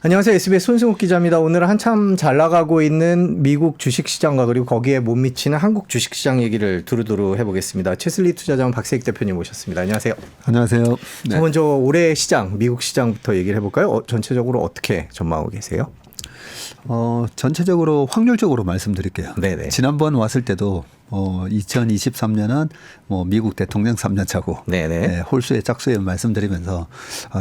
안녕하세요. SBS 손승욱 기자입니다. 오늘은 한참 잘 나가고 있는 미국 주식시장과 그리고 거기에 못 미치는 한국 주식시장 얘기를 두루두루 해보겠습니다. 최슬리 투자자원 박세익 대표님 모셨습니다. 안녕하세요. 안녕하세요. 네. 먼저 올해 시장, 미국 시장부터 얘기를 해볼까요? 전체적으로 어떻게 전망하고 계세요? 전체적으로 확률적으로 말씀드릴게요. 네네. 지난번 왔을 때도 2023년은 뭐 미국 대통령 3년 차고 네네. 네, 홀수의 짝수에 말씀드리면서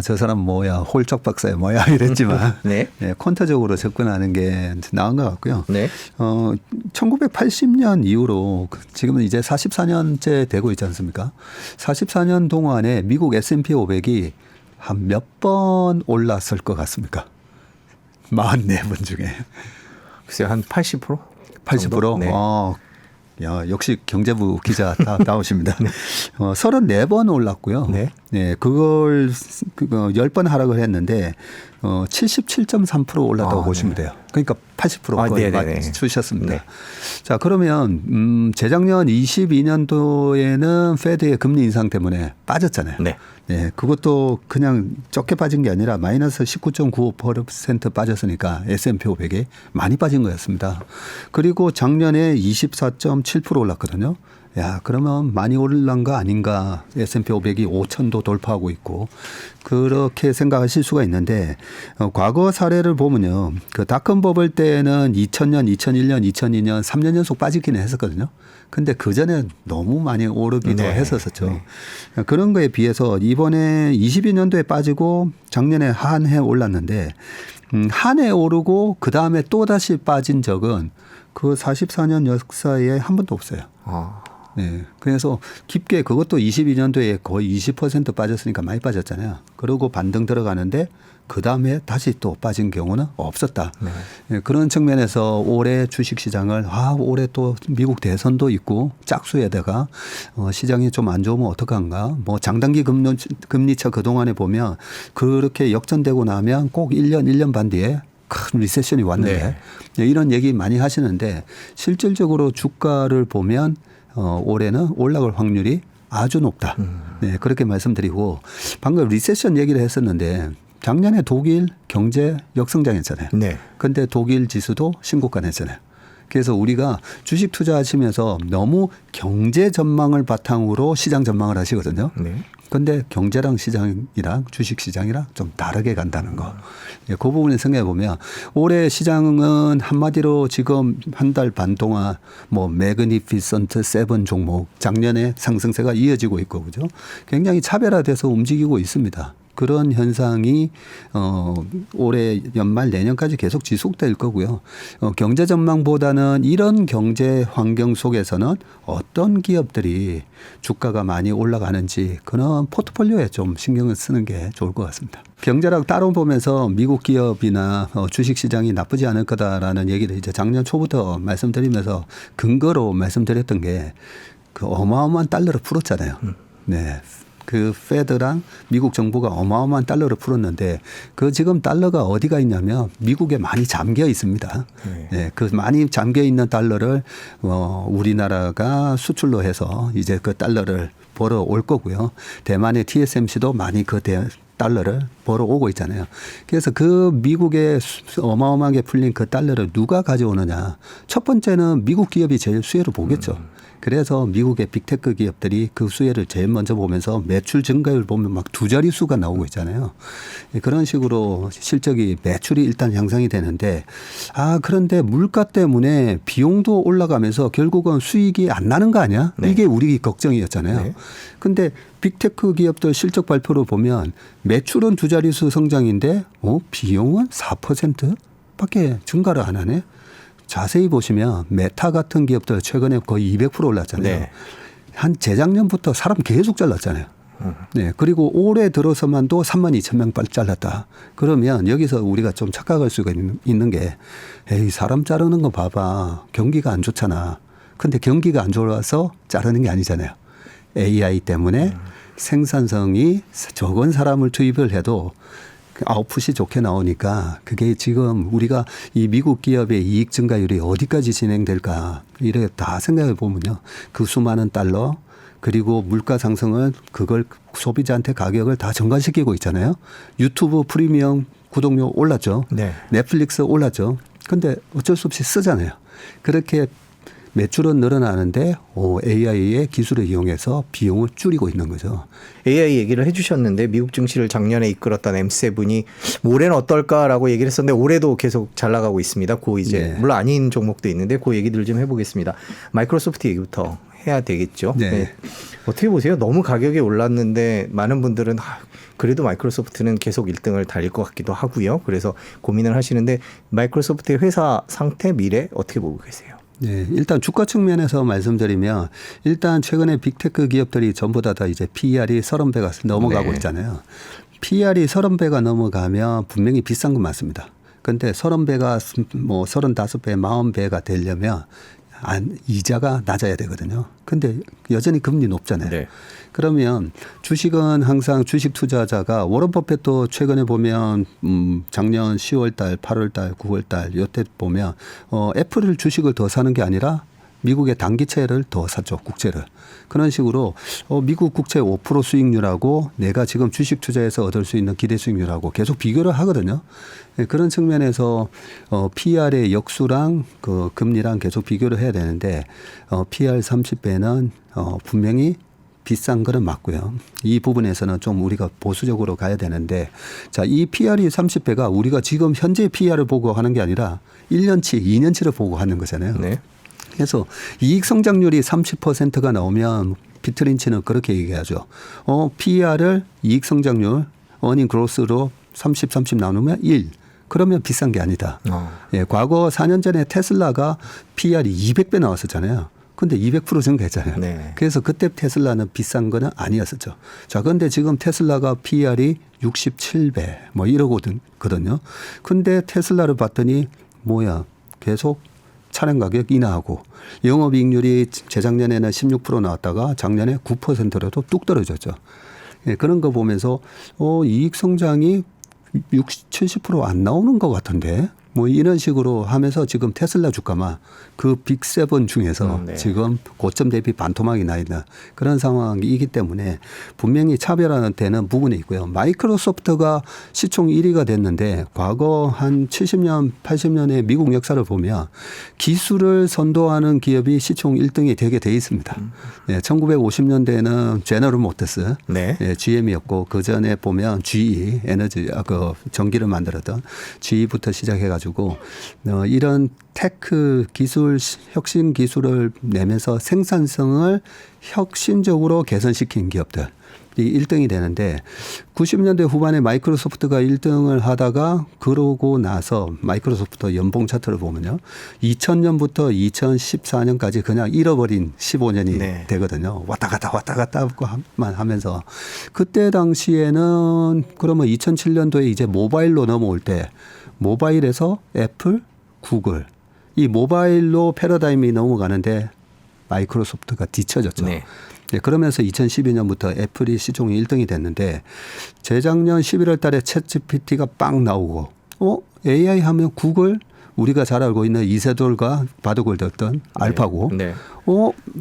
저 사람 뭐야 홀짝 박사야 뭐야 이랬지만 네. 네, 퀀터적으로 접근하는 게 나은 것 같고요. 네. 1980년 이후로 지금은 이제 44년째 되고 있지 않습니까? 44년 동안에 미국 S&P 500이 한 몇 번 올랐을 것 같습니까? 44번 중에. 글쎄요, 한 80%? 80%? 네. 야, 역시 경제부 기자 다 나오십니다. 네. 34번 올랐고요. 네. 네, 그걸 10번 하락을 했는데 77.3% 올랐다고 보시면 돼요. 그러니까 80% 거의 맞추셨습니다. 네. 자, 그러면 재작년 22년도에는 페드의 금리 인상 때문에 빠졌잖아요. 네. 네, 그것도 그냥 적게 빠진 게 아니라 마이너스 19.95% 빠졌으니까 S&P 500에 많이 빠진 거였습니다. 그리고 작년에 24.7% 올랐거든요. 야, 그러면 많이 오른 거 아닌가. S&P 500이 5천도 돌파하고 있고 그렇게 생각하실 수가 있는데 과거 사례를 보면요. 그 닷컴 버블 때는 2000년, 2001년, 2002년 3년 연속 빠지기는 했었거든요. 근데 그 전에 너무 많이 오르기도 했었었죠. 네. 그런 거에 비해서 이번에 22년도에 빠지고 작년에 한 해 올랐는데 한 해 오르고 그 다음에 또 다시 빠진 적은 그 44년 역사에 한 번도 없어요. 네. 그래서 깊게 그것도 22년도에 거의 20% 빠졌으니까 많이 빠졌잖아요. 그러고 반등 들어가는데 그 다음에 다시 또 빠진 경우는 없었다. 네. 네. 그런 측면에서 올해 주식시장을 올해 또 미국 대선도 있고 짝수에다가 시장이 좀 안 좋으면 어떡한가. 뭐 장단기 금리차 그동안에 보면 그렇게 역전되고 나면 꼭 1년, 1년 반 뒤에 큰 리세션이 왔는데 네. 네. 이런 얘기 많이 하시는데 실질적으로 주가를 보면 올해는 올라갈 확률이 아주 높다. 네, 그렇게 말씀드리고 방금 리세션 얘기를 했었는데 작년에 독일 경제 역성장했잖아요. 네. 근데 독일 지수도 신고가 냈잖아요. 그래서 우리가 주식 투자하시면서 너무 경제 전망을 바탕으로 시장 전망을 하시거든요. 네. 근데 경제랑 시장이랑 주식 시장이랑 좀 다르게 간다는 거. 그 부분을 생각해 보면 올해 시장은 한마디로 지금 한 달 반 동안 뭐 매그니피선트 7 종목 작년에 상승세가 이어지고 있고 그죠. 굉장히 차별화돼서 움직이고 있습니다. 그런 현상이 올해 연말 내년까지 계속 지속될 거고요. 경제 전망보다는 이런 경제 환경 속에서는 어떤 기업들이 주가가 많이 올라가는지 그런 포트폴리오에 좀 신경을 쓰는 게 좋을 것 같습니다. 경제랑 따로 보면서 미국 기업이나 주식시장이 나쁘지 않을 거다라는 얘기를 이제 작년 초부터 말씀드리면서 근거로 말씀드렸던 게 그 어마어마한 달러를 풀었잖아요. 네. 그 페드랑 미국 정부가 어마어마한 달러를 풀었는데 그 지금 달러가 어디가 있냐면 미국에 많이 잠겨 있습니다. 네, 그 많이 잠겨 있는 달러를 우리나라가 수출로 해서 이제 그 달러를 벌어 올 거고요. 대만의 TSMC도 많이 그 달러를 벌어 오고 있잖아요. 그래서 그 미국에 어마어마하게 풀린 그 달러를 누가 가져오느냐. 첫 번째는 미국 기업이 제일 수혜를 보겠죠. 그래서 미국의 빅테크 기업들이 그 수혜를 제일 먼저 보면서 매출 증가율 보면 막 두 자릿수가 나오고 있잖아요. 그런 식으로 실적이 매출이 일단 향상이 되는데 그런데 물가 때문에 비용도 올라가면서 결국은 수익이 안 나는 거 아니야? 네. 이게 우리 걱정이었잖아요. 네. 근데 빅테크 기업들 실적 발표를 보면 매출은 두 자릿수 성장인데 비용은 4%밖에 증가를 안 하네. 자세히 보시면 메타 같은 기업들 최근에 거의 200% 올랐잖아요. 네. 한 재작년부터 사람 계속 잘랐잖아요. 네. 그리고 올해 들어서만도 32,000명 잘랐다. 그러면 여기서 우리가 좀 착각할 수가 있는 게 사람 자르는 거 봐봐. 경기가 안 좋잖아. 근데 경기가 안 좋아서 자르는 게 아니잖아요. AI 때문에 생산성이 적은 사람을 투입을 해도 아웃풋이 좋게 나오니까 그게 지금 우리가 이 미국 기업의 이익 증가율이 어디까지 진행될까 이렇게 다 생각해 보면요. 그 수많은 달러 그리고 물가 상승은 그걸 소비자한테 가격을 다 전가시키고 있잖아요. 유튜브 프리미엄 구독료 올랐죠. 네. 넷플릭스 올랐죠. 근데 어쩔 수 없이 쓰잖아요. 그렇게 매출은 늘어나는데 AI의 기술을 이용해서 비용을 줄이고 있는 거죠. AI 얘기를 해주셨는데 미국 증시를 작년에 이끌었던 M7이 올해는 어떨까라고 얘기를 했었는데 올해도 계속 잘 나가고 있습니다. 그 이제 네. 물론 아닌 종목도 있는데 그 얘기들 좀 해보겠습니다. 마이크로소프트 얘기부터 해야 되겠죠. 네. 네. 어떻게 보세요? 너무 가격이 올랐는데 많은 분들은 그래도 마이크로소프트는 계속 1등을 달릴 것 같기도 하고요. 그래서 고민을 하시는데 마이크로소프트의 회사 상태, 미래 어떻게 보고 계세요? 네, 일단 주가 측면에서 말씀드리면 일단 최근에 빅테크 기업들이 전부 다 이제 PER이 30배가 넘어가고 네. 있잖아요. PER이 30배가 넘어가면 분명히 비싼 건 맞습니다. 근데 30배가 뭐 35배, 40배가 되려면 이자가 낮아야 되거든요. 근데 여전히 금리 높잖아요. 네. 그러면 주식은 항상 주식 투자자가 워런 버핏도 최근에 보면 작년 10월 달, 8월 달, 9월 달 요때 보면 애플을 주식을 더 사는 게 아니라 미국의 단기채를 더 샀죠. 국채를. 그런 식으로 미국 국채 5% 수익률하고 내가 지금 주식 투자에서 얻을 수 있는 기대 수익률하고 계속 비교를 하거든요. 그런 측면에서 PR의 역수랑 그 금리랑 계속 비교를 해야 되는데 PR 30배는 분명히 비싼 거는 맞고요. 이 부분에서는 좀 우리가 보수적으로 가야 되는데 자, 이 PR이 30배가 우리가 지금 현재 PR을 보고 하는 게 아니라 1년치, 2년치를 보고 하는 거잖아요. 네. 그래서 이익 성장률이 30%가 나오면 피트린치는 그렇게 얘기하죠. PER을 이익 성장률, 어닝 그로스로 30, 30 나누면 1. 그러면 비싼 게 아니다. 예, 과거 4년 전에 테슬라가 PER이 200배 나왔었잖아요. 근데 200% 증가했잖아요. 네. 그래서 그때 테슬라는 비싼 거는 아니었었죠. 자, 그런데 지금 테슬라가 PER이 67배 뭐 이러거든요. 근데 테슬라를 봤더니 뭐야 계속 차량 가격 인하하고 영업이익률이 재작년에는 16% 나왔다가 작년에 9%로도 뚝 떨어졌죠. 예, 그런 거 보면서 이익 성장이 60, 70% 안 나오는 것 같은데 뭐 이런 식으로 하면서 지금 테슬라 주가만 그 빅7 중에서 네. 지금 고점 대비 반토막이 나 있는 그런 상황이기 때문에 분명히 차별화되는 부분이 있고요. 마이크로소프트가 시총 1위가 됐는데 과거 한 70년, 80년의 미국 역사를 보면 기술을 선도하는 기업이 시총 1등이 되게 돼 있습니다. 예, 1950년대에는 제너럴 모터스, 네. 예, GM이었고 그 전에 보면 GE 에너지 그 전기를 만들었던 GE부터 시작해가지고 이런 테크 기술 혁신 기술을 내면서 생산성을 혁신적으로 개선시킨 기업들. 이 1등이 되는데 90년대 후반에 마이크로소프트가 1등을 하다가 그러고 나서 마이크로소프트 연봉 차트를 보면요. 2000년부터 2014년까지 그냥 잃어버린 15년이 네. 되거든요. 왔다 갔다만 하면서 그때 당시에는 그러면 2007년도에 이제 모바일로 넘어올 때 모바일에서 애플, 구글 이 모바일로 패러다임이 넘어가는데 마이크로소프트가 뒤처졌죠. 네. 네, 그러면서 2012년부터 애플이 시총이 1등이 됐는데 재작년 11월 달에 챗GPT가 빵 나오고 AI 하면 구글 우리가 잘 알고 있는 이세돌과 바둑을 뒀던 알파고 네.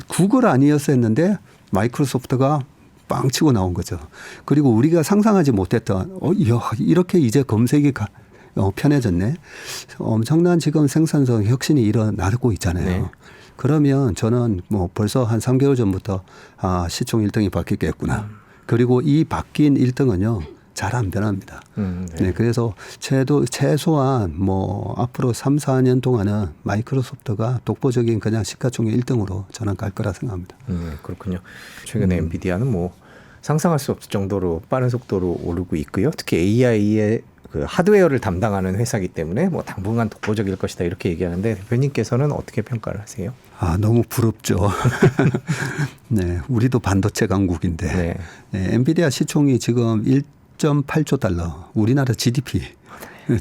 구글 아니었어 했는데 마이크로소프트가 빵 치고 나온 거죠. 그리고 우리가 상상하지 못했던 이렇게 이제 검색이 편해졌네. 엄청난 지금 생산성 혁신이 일어나고 있잖아요. 네. 그러면 저는 뭐 벌써 한 3개월 전부터 시총 1등이 바뀌겠구나. 그리고 이 바뀐 1등은요. 잘 안 변합니다. 네. 네, 그래서 최소한 뭐 앞으로 3, 4년 동안은 마이크로소프트가 독보적인 그냥 시가총액 1등으로 저는 갈 거라 생각합니다. 그렇군요. 최근에 엔비디아는 뭐 상상할 수 없을 정도로 빠른 속도로 오르고 있고요. 특히 AI의 그 하드웨어를 담당하는 회사이기 때문에 뭐 당분간 독보적일 것이다 이렇게 얘기하는데 대표님께서는 어떻게 평가를 하세요? 너무 부럽죠. 네, 우리도 반도체 강국인데 네. 네, 엔비디아 시총이 지금 1.8조 달러, 우리나라 GDP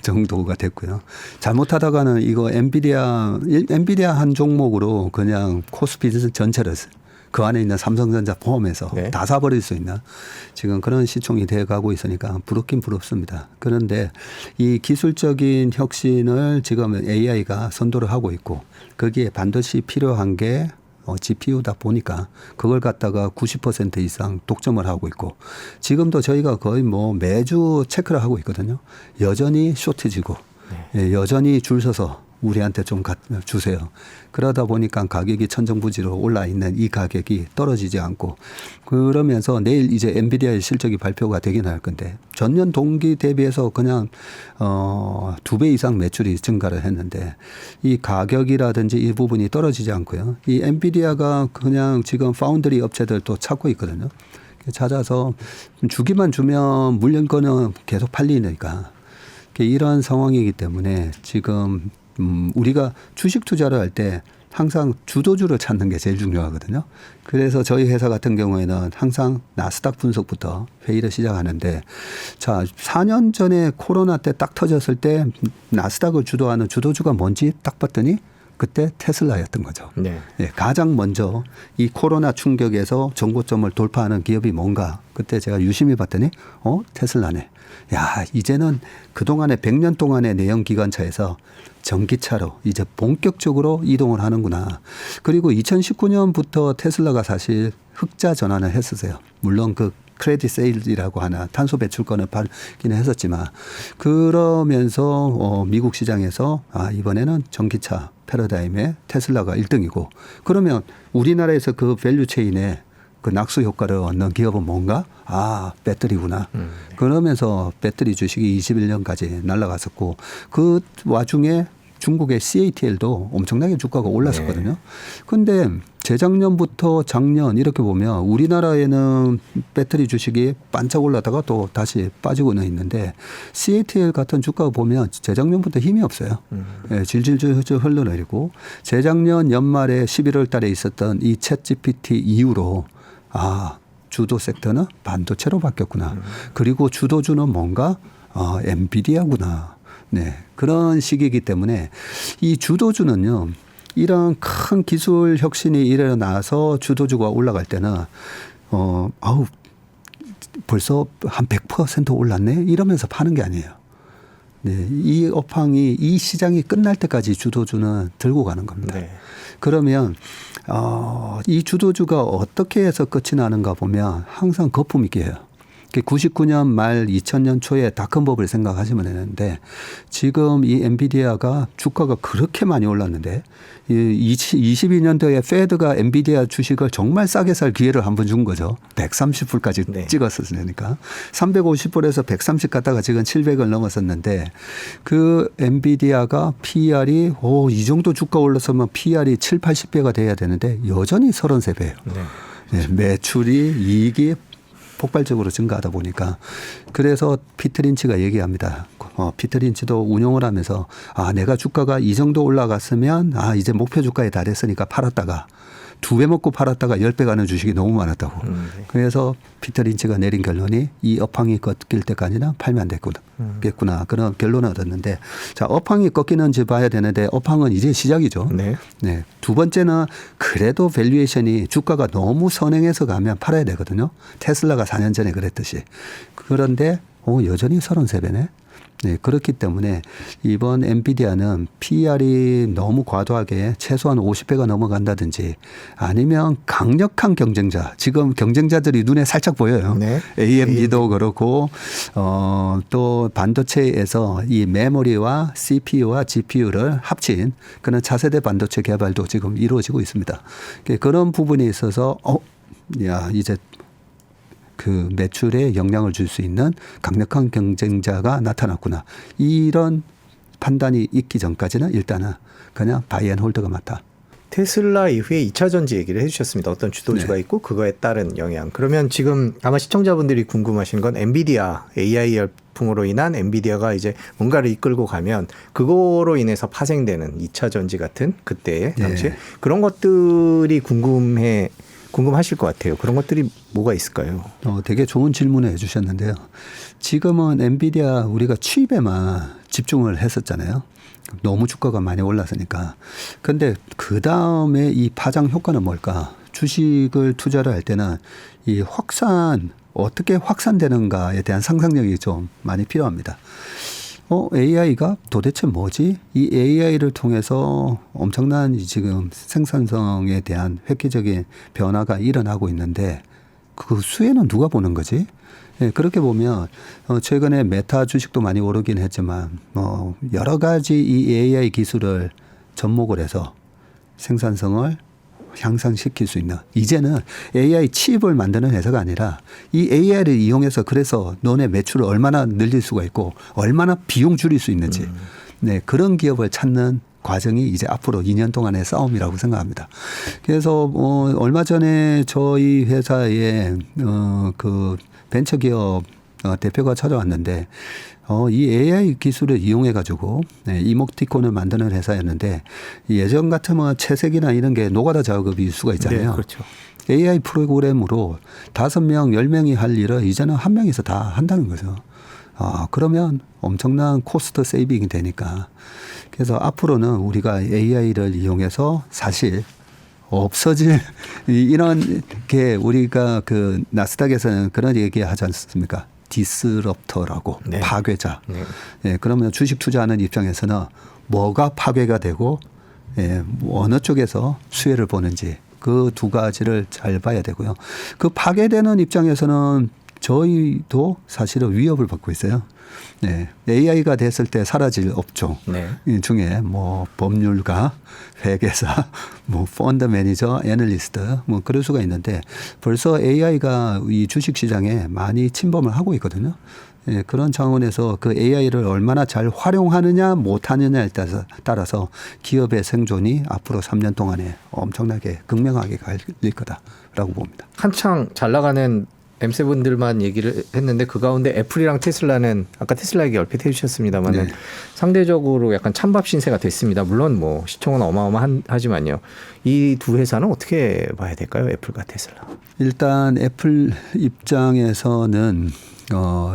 정도가 됐고요. 잘못하다가는 이거 엔비디아 한 종목으로 그냥 코스피 전체를 그 안에 있는 삼성전자 포함해서 네. 다 사버릴 수 있는 지금 그런 시총이 돼가고 있으니까 부럽긴 부럽습니다. 그런데 이 기술적인 혁신을 지금 AI가 선도를 하고 있고 거기에 반드시 필요한 게 GPU다 보니까 그걸 갖다가 90% 이상 독점을 하고 있고 지금도 저희가 거의 뭐 매주 체크를 하고 있거든요. 여전히 쇼트지고 예, 여전히 줄 서서 우리한테 좀 주세요. 그러다 보니까 가격이 천정부지로 올라 있는 이 가격이 떨어지지 않고 그러면서 내일 이제 엔비디아의 실적이 발표가 되긴 할 건데 전년 동기 대비해서 그냥 2배 이상 매출이 증가를 했는데 이 가격이라든지 이 부분이 떨어지지 않고요. 이 엔비디아가 그냥 지금 파운드리 업체들도 찾고 있거든요. 찾아서 주기만 주면 물량거는 계속 팔리니까 이런 상황이기 때문에 지금 우리가 주식 투자를 할 때 항상 주도주를 찾는 게 제일 중요하거든요. 그래서 저희 회사 같은 경우에는 항상 나스닥 분석부터 회의를 시작하는데 자, 4년 전에 코로나 때 딱 터졌을 때 나스닥을 주도하는 주도주가 뭔지 딱 봤더니 그때 테슬라였던 거죠. 네. 예, 가장 먼저 이 코로나 충격에서 정고점을 돌파하는 기업이 뭔가 그때 제가 유심히 봤더니 테슬라네. 야, 이제는 그동안에 100년 동안의 내연기관차에서 전기차로 이제 본격적으로 이동을 하는구나. 그리고 2019년부터 테슬라가 사실 흑자 전환을 했었어요. 물론 그 크레딧 세일이라고 하나 탄소 배출권을 받기는 했었지만 그러면서 미국 시장에서 이번에는 전기차 패러다임에 테슬라가 1등이고 그러면 우리나라에서 그 밸류 체인에 그 낙수 효과를 얻는 기업은 뭔가? 배터리구나. 그러면서 배터리 주식이 21년까지 날아갔었고 그 와중에 중국의 CATL도 엄청나게 주가가 올랐었거든요. 그런데 재작년부터 작년 이렇게 보면 우리나라에는 배터리 주식이 반짝 올라다가 또 다시 빠지고는 있는데 CATL 같은 주가가 보면 재작년부터 힘이 없어요. 질질 흘러내리고 재작년 연말에 11월 달에 있었던 이 챗GPT 이후로 주도 섹터는 반도체로 바뀌었구나. 그리고 주도주는 뭔가 엔비디아구나. 네, 그런 시기이기 때문에 이 주도주는요. 이런 큰 기술 혁신이 일어나서 주도주가 올라갈 때는 벌써 한 100% 올랐네 이러면서 파는 게 아니에요. 네, 이 업황이 이 시장이 끝날 때까지 주도주는 들고 가는 겁니다. 네. 그러면 이 주도주가 어떻게 해서 끝이 나는가 보면 항상 거품 있게 해요. 99년 말 2000년 초에 닷컴버블 생각하시면 되는데 지금 이 엔비디아가 주가가 그렇게 많이 올랐는데 22년도에 페드가 엔비디아 주식을 정말 싸게 살 기회를 한번 준 거죠. 130불까지 네. 찍었으니까 350불에서 130 갔다가 지금 700을 넘었었는데 그 엔비디아가 PER이 이 정도 주가 올랐으면 PER이 7, 80배가 돼야 되는데 여전히 33배예요. 네, 매출이 이익이 폭발적으로 증가하다 보니까 그래서 피터 린치가 얘기합니다. 피터 린치도 운용을 하면서 내가 주가가 이 정도 올라갔으면 이제 목표 주가에 달했으니까 팔았다가 2배 먹고 팔았다가 10배 가는 주식이 너무 많았다고. 그래서 피터 린치가 내린 결론이 이 업황이 꺾일 때까지는 팔면 안 됐구나. 그런 결론을 얻었는데 자, 업황이 꺾이는지 봐야 되는데 업황은 이제 시작이죠. 네. 네. 두 번째는 그래도 밸류에이션이 주가가 너무 선행해서 가면 팔아야 되거든요. 테슬라가 4년 전에 그랬듯이. 그런데 여전히 33배네. 네, 그렇기 때문에 이번 엔비디아는 PER이 너무 과도하게 최소한 50배가 넘어간다든지 아니면 강력한 경쟁자, 지금 경쟁자들이 눈에 살짝 보여요. 네. AMD도 그렇고 또 반도체에서 이 메모리와 CPU와 GPU를 합친 그런 차세대 반도체 개발도 지금 이루어지고 있습니다. 그런 부분에 있어서 이제 그 매출에 영향을 줄 수 있는 강력한 경쟁자가 나타났구나. 이런 판단이 있기 전까지는 일단은 그냥 바이앤홀드가 맞다. 테슬라 이후에 2차 전지 얘기를 해주셨습니다. 어떤 주도주가 있고 그거에 따른 영향. 그러면 지금 아마 시청자분들이 궁금하신 건 엔비디아, AI 열풍으로 인한 엔비디아가 이제 뭔가를 이끌고 가면 그거로 인해서 파생되는 2차 전지 같은 그때의 당시에 그런 것들이 궁금하실 것 같아요. 그런 것들이 뭐가 있을까요? 되게 좋은 질문을 해 주셨는데요. 지금은 엔비디아 우리가 칩에만 집중을 했었잖아요. 너무 주가가 많이 올랐으니까. 그런데 그 다음에 이 파장 효과는 뭘까? 주식을 투자를 할 때는 이 어떻게 확산되는가에 대한 상상력이 좀 많이 필요합니다. AI가 도대체 뭐지? 이 AI를 통해서 엄청난 지금 생산성에 대한 획기적인 변화가 일어나고 있는데 그 수혜는 누가 보는 거지? 예, 그렇게 보면 최근에 메타 주식도 많이 오르긴 했지만 여러 가지 이 AI 기술을 접목을 해서 생산성을 향상시킬 수 있는, 이제는 AI 칩을 만드는 회사가 아니라 이 AI를 이용해서 그래서 너네 매출을 얼마나 늘릴 수가 있고 얼마나 비용 줄일 수 있는지 네, 그런 기업을 찾는 과정이 이제 앞으로 2년 동안의 싸움이라고 생각합니다. 그래서 얼마 전에 저희 회사에 그 벤처기업 대표가 찾아왔는데 이 AI 기술을 이용해 가지고 이모티콘을 만드는 회사였는데 예전 같으면 채색이나 이런 게 노가다 작업일 수가 있잖아요. 네, 그렇죠. AI 프로그램으로 5명, 10명이 할 일을 이제는 1명에서 다 한다는 거죠. 그러면 엄청난 코스트 세이빙이 되니까. 그래서 앞으로는 우리가 AI를 이용해서 사실 없어질 이런 게 우리가 그 나스닥에서는 그런 얘기 하지 않습니까? 디스럽터라고 네. 파괴자. 네. 예, 그러면 주식 투자하는 입장에서는 뭐가 파괴가 되고 어느 쪽에서 수혜를 보는지 그 두 가지를 잘 봐야 되고요. 그 파괴되는 입장에서는 저희도 사실은 위협을 받고 있어요. 네. AI가 됐을 때 사라질 업종 네. 중에 뭐 법률가, 회계사, 뭐 펀드 매니저, 애널리스트 뭐 그럴 수가 있는데 벌써 AI가 이 주식 시장에 많이 침범을 하고 있거든요. 예, 그런 차원에서 그 AI를 얼마나 잘 활용하느냐 못하느냐에 따라서 기업의 생존이 앞으로 3년 동안에 엄청나게 극명하게 갈릴 거다라고 봅니다. 한창 잘 나가는 M7들만 얘기를 했는데 그 가운데 애플이랑 테슬라는 아까 테슬라 얘기 얼핏 해주셨습니다만 네. 상대적으로 약간 찬밥 신세가 됐습니다. 물론 뭐 시총은 어마어마하지만요. 이 두 회사는 어떻게 봐야 될까요? 애플과 테슬라. 일단 애플 입장에서는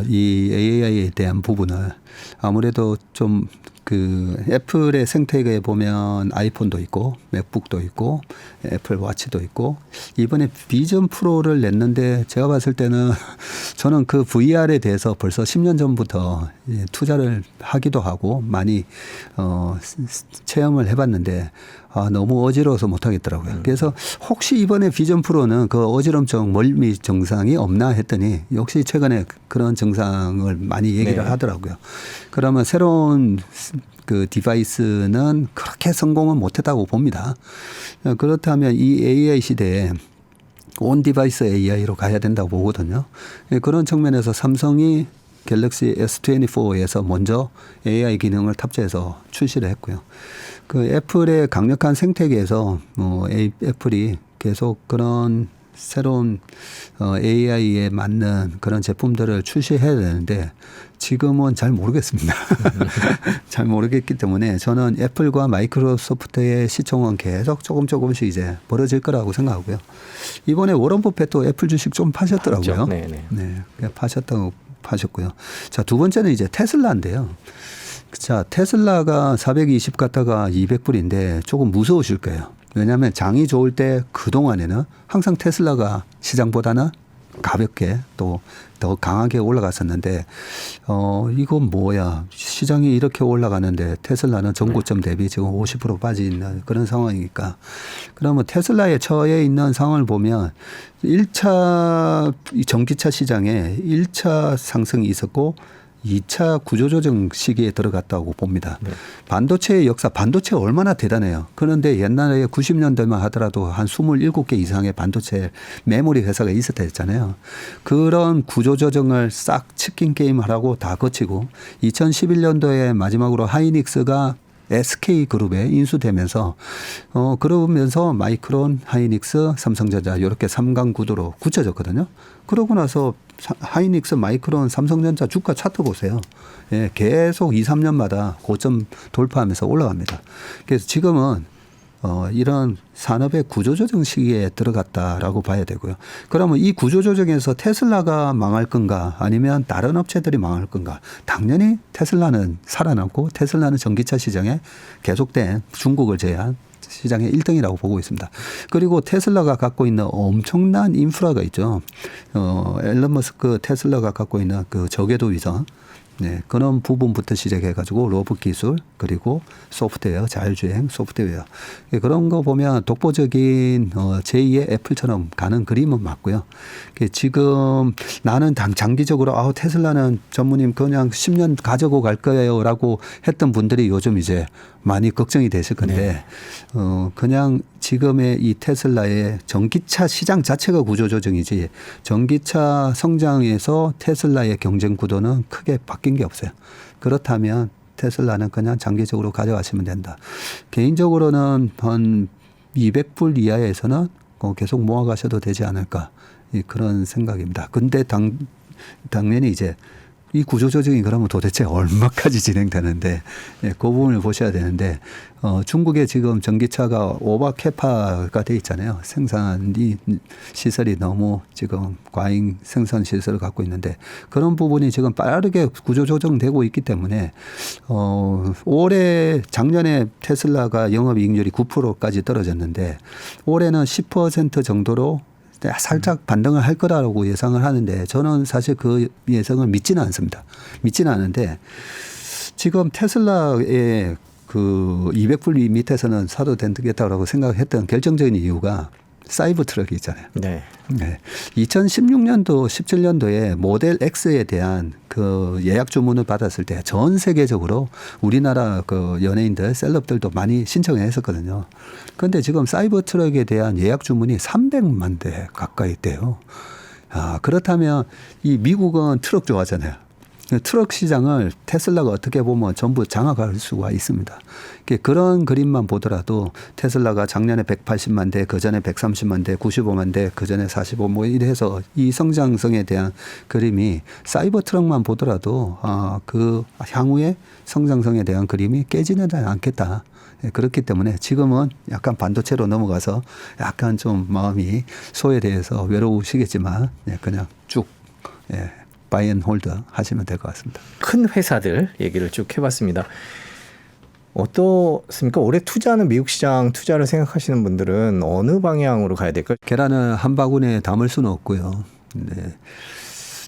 이 AI에 대한 부분을 아무래도 좀 그 애플의 생태계에 보면 아이폰도 있고 맥북도 있고 애플 워치도 있고 이번에 비전 프로를 냈는데 제가 봤을 때는 저는 그 VR에 대해서 벌써 10년 전부터 투자를 하기도 하고 많이 체험을 해봤는데 너무 어지러워서 못하겠더라고요. 그래서 혹시 이번에 비전 프로는 그 어지럼증 멀미 증상이 없나 했더니 역시 최근에 그런 증상을 많이 얘기를 네. 하더라고요. 그러면 새로운 그 디바이스는 그렇게 성공은 못했다고 봅니다. 그렇다면 이 AI 시대에 온 디바이스 AI로 가야 된다고 보거든요. 그런 측면에서 삼성이 갤럭시 S24에서 먼저 AI 기능을 탑재해서 출시를 했고요. 그 애플의 강력한 생태계에서 애플이 계속 그런 새로운 AI에 맞는 그런 제품들을 출시해야 되는데 지금은 잘 모르겠습니다. 잘 모르겠기 때문에 저는 애플과 마이크로소프트의 시총은 계속 조금씩 이제 벌어질 거라고 생각하고요. 이번에 워런 버핏도 애플 주식 좀 파셨더라고요. 네, 파셨고요. 자, 두 번째는 이제 테슬라인데요. 자, 테슬라가 420 갔다가 200불인데 조금 무서우실 거예요. 왜냐하면 장이 좋을 때 그동안에는 항상 테슬라가 시장보다는 가볍게 또 더 강하게 올라갔었는데 이건 뭐야. 시장이 이렇게 올라가는데 테슬라는 전고점 대비 지금 50% 빠져 있는 그런 상황이니까 그러면 테슬라에 처해 있는 상황을 보면 1차 전기차 시장에 1차 상승이 있었고 2차 구조조정 시기에 들어갔다고 봅니다. 네. 반도체의 역사, 반도체 얼마나 대단해요. 그런데 옛날에 90년대만 하더라도 한 27개 이상의 반도체 메모리 회사가 있었다 했잖아요. 그런 구조조정을 싹 치킨 게임 하라고 다 거치고 2011년도에 마지막으로 하이닉스가 SK그룹에 인수되면서 그러면서 마이크론, 하이닉스, 삼성전자 이렇게 3강 구도로 굳혀졌거든요. 그러고 나서 하이닉스, 마이크론, 삼성전자 주가 차트 보세요. 예, 계속 2, 3년마다 고점 돌파하면서 올라갑니다. 그래서 지금은 이런 산업의 구조조정 시기에 들어갔다라고 봐야 되고요. 그러면 이 구조조정에서 테슬라가 망할 건가 아니면 다른 업체들이 망할 건가. 당연히 테슬라는 살아남고 테슬라는 전기차 시장에 계속된 중국을 제외한 시장의 1등이라고 보고 있습니다. 그리고 테슬라가 갖고 있는 엄청난 인프라가 있죠. 앨런 머스크 테슬라가 갖고 있는 그 저궤도 위성 네, 그런 부분부터 시작해가지고 로봇 기술 그리고 소프트웨어, 자율주행 소프트웨어 그런 거 보면 독보적인 제2의 애플처럼 가는 그림은 맞고요. 지금 나는 장기적으로 테슬라는 전무님 그냥 10년 가지고 갈 거예요라고 했던 분들이 요즘 이제 많이 걱정이 되실 건데 그냥 지금의 이 테슬라의 전기차 시장 자체가 구조조정이지 전기차 성장에서 테슬라의 경쟁 구도는 크게 바뀐 게 없어요. 그렇다면 테슬라는 그냥 장기적으로 가져가시면 된다. 개인적으로는 한 200불 이하에서는 계속 모아가셔도 되지 않을까 그런 생각입니다. 근데 당연히 이제 이 구조조정이 그러면 도대체 얼마까지 진행되는데 그 부분을 보셔야 되는데 중국에 지금 전기차가 오버캐파가 돼 있잖아요. 생산이 시설이 너무 지금 과잉 생산 시설을 갖고 있는데 그런 부분이 지금 빠르게 구조조정되고 있기 때문에 올해 작년에 테슬라가 영업이익률이 9%까지 떨어졌는데 올해는 10% 정도로 살짝 반등을 할 거라고 예상을 하는데 저는 사실 그 예상을 믿지는 않습니다. 믿지는 않은데 지금 테슬라의 그 200불 밑에서는 사도 되겠다고 생각했던 결정적인 이유가 사이버 트럭이 있잖아요. 네. 네. 2016년도, 17년도에 모델 X에 대한 그 예약 주문을 받았을 때 전 세계적으로 우리나라 그 연예인들, 셀럽들도 많이 신청을 했었거든요. 그런데 지금 사이버 트럭에 대한 예약 주문이 300만 대 가까이 돼요. 그렇다면 이 미국은 트럭 좋아하잖아요. 트럭 시장을 테슬라가 어떻게 보면 전부 장악할 수가 있습니다. 그런 그림만 보더라도 테슬라가 작년에 180만 대, 그전에 130만 대, 95만 대, 그전에 45 뭐 이래서 이 성장성에 대한 그림이 사이버 트럭만 보더라도 그 향후의 성장성에 대한 그림이 깨지는 않겠다. 그렇기 때문에 지금은 약간 반도체로 넘어가서 약간 좀 마음이 소외돼서 외로우시겠지만 그냥 쭉 바이앤홀드 하시면 될 것 같습니다. 큰 회사들 얘기를 쭉 해봤습니다. 어떻습니까? 올해 투자하는 미국 시장 투자를 생각하시는 분들은 어느 방향으로 가야 될까요? 계란을 한 바구니에 담을 수는 없고요. 네.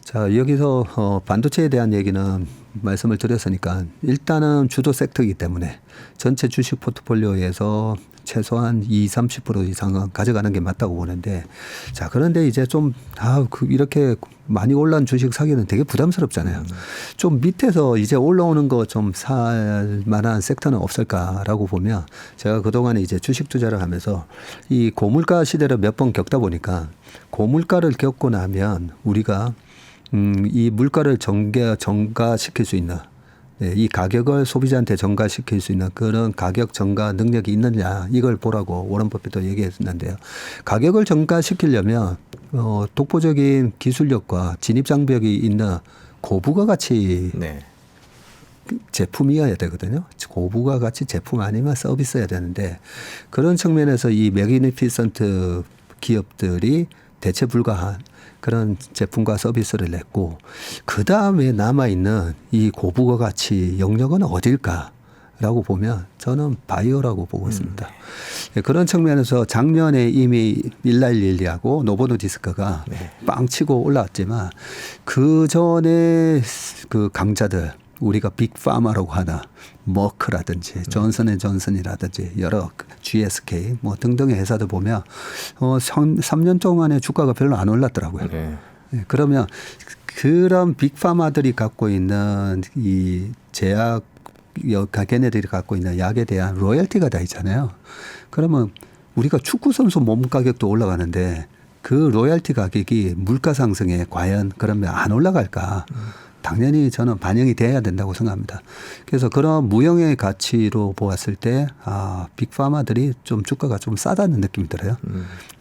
자, 여기서 반도체에 대한 얘기는 말씀을 드렸으니까 일단은 주도 섹터이기 때문에 전체 주식 포트폴리오에서 최소한 20-30% 이상은 가져가는 게 맞다고 보는데 자, 그런데 이제 좀 이렇게 많이 올라온 주식 사기는 되게 부담스럽잖아요. 좀 밑에서 이제 올라오는 거 좀 살 만한 섹터는 없을까라고 보면 제가 그동안에 이제 주식 투자를 하면서 이 고물가 시대를 몇 번 겪다 보니까 고물가를 겪고 나면 우리가 이 물가를 전가시킬 수 있는 이 가격을 소비자한테 전가시킬 수 있는 그런 가격 전가 능력이 있느냐 이걸 보라고 워런 버핏도 얘기했는데요. 가격을 전가시키려면 독보적인 기술력과 진입 장벽이 있는 고부가 가치 제품이어야 되거든요. 고부가 가치 제품 아니면 서비스여야 되는데 그런 측면에서 이 매그니피선트 기업들이 대체 불가한 그런 제품과 서비스를 냈고 그 다음에 남아있는 이 고부가 가치 영역은 어딜까라고 보면 저는 바이오라고 보고 있습니다. 그런 측면에서 작년에 이미 일라일릴리하고 노보노디스크가 빵 치고 올라왔지만 그 전에 그 강자들 우리가 빅파마라고 하나 머크라든지 존슨앤존슨이라든지 여러 GSK 뭐 등등의 회사들 보면 3년 동안에 주가가 별로 안 올랐더라고요. 그러면 그런 빅파마들이 갖고 있는 이 제약 걔네들이 갖고 있는 약에 대한 로열티가 다 있잖아요. 그러면 우리가 축구 선수 몸 가격도 올라가는데 그 로열티 가격이 물가 상승에 과연 그러면 안 올라갈까? 당연히 저는 반영이 돼야 된다고 생각합니다. 그래서 그런 무형의 가치로 보았을 때 빅파마들이 좀 주가가 좀 싸다는 느낌이 들어요.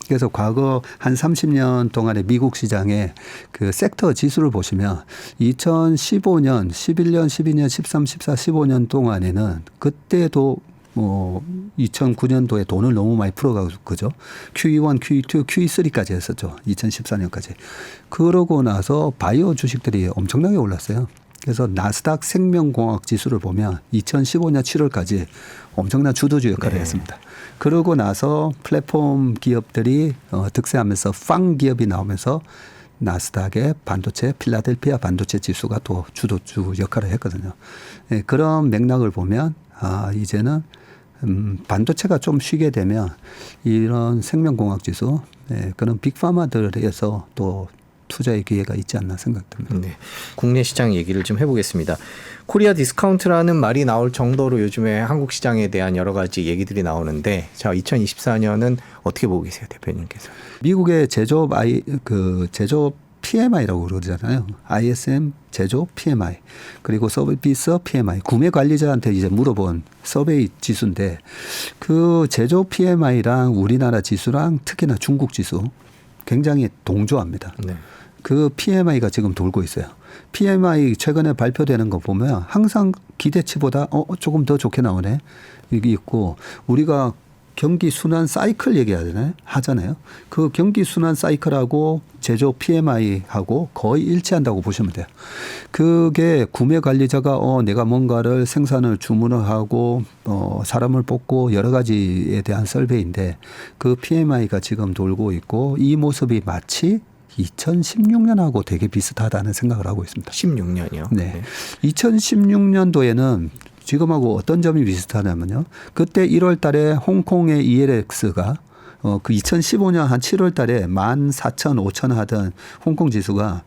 그래서 과거 한 30년 동안의 미국 시장의 그 섹터 지수를 보시면 2015년, 11년, 12년, 13, 14, 15년 동안에는 그때도 2009년도에 돈을 너무 많이 풀어가고 그죠? QE1, QE2, QE3까지 했었죠. 2014년까지. 그러고 나서 바이오 주식들이 엄청나게 올랐어요. 그래서 나스닥 생명공학 지수를 보면 2015년 7월까지 엄청난 주도주 역할을 했습니다. 그러고 나서 플랫폼 기업들이 득세하면서 팡 기업이 나오면서 나스닥의 반도체 필라델피아 반도체 지수가 또 주 역할을 했거든요. 예, 그런 맥락을 보면 이제는 반도체가 좀 쉬게 되면 이런 생명공학 지수 그런 빅파마들에서 또 투자의 기회가 있지 않나 생각됩니다. 네. 국내 시장 얘기를 좀 해보겠습니다. 코리아 디스카운트라는 말이 나올 정도로 요즘에 한국 시장에 대한 여러 가지 얘기들이 나오는데, 자, 2024년은 어떻게 보고 계세요, 대표님께서? 미국의 제조업 제조업 PMI라고 그러잖아요. ISM 제조업 PMI 그리고 서비스 PMI 구매 관리자한테 이제 물어본 서베이 지수인데 그 제조업 PMI랑 우리나라 지수랑 특히나 중국 지수 굉장히 동조합니다. 네. 그 PMI가 지금 돌고 있어요. PMI 최근에 발표되는 거 보면 항상 기대치보다 조금 더 좋게 나오네. 이게 있고 우리가 경기 순환 사이클 하잖아요. 그 경기 순환 사이클하고 제조 PMI하고 거의 일치한다고 보시면 돼요. 그게 구매 관리자가 내가 뭔가를 생산을 주문을 하고 사람을 뽑고 여러 가지에 대한 설베인데 그 PMI가 지금 돌고 있고 이 모습이 마치 2016년하고 되게 비슷하다는 생각을 하고 있습니다. 16년이요? 네. 2016년도에는 지금하고 어떤 점이 비슷하냐면요. 그때 1월 달에 홍콩의 ELX가 그 2015년 한 7월 달에 14,000, 5,000 하던 홍콩 지수가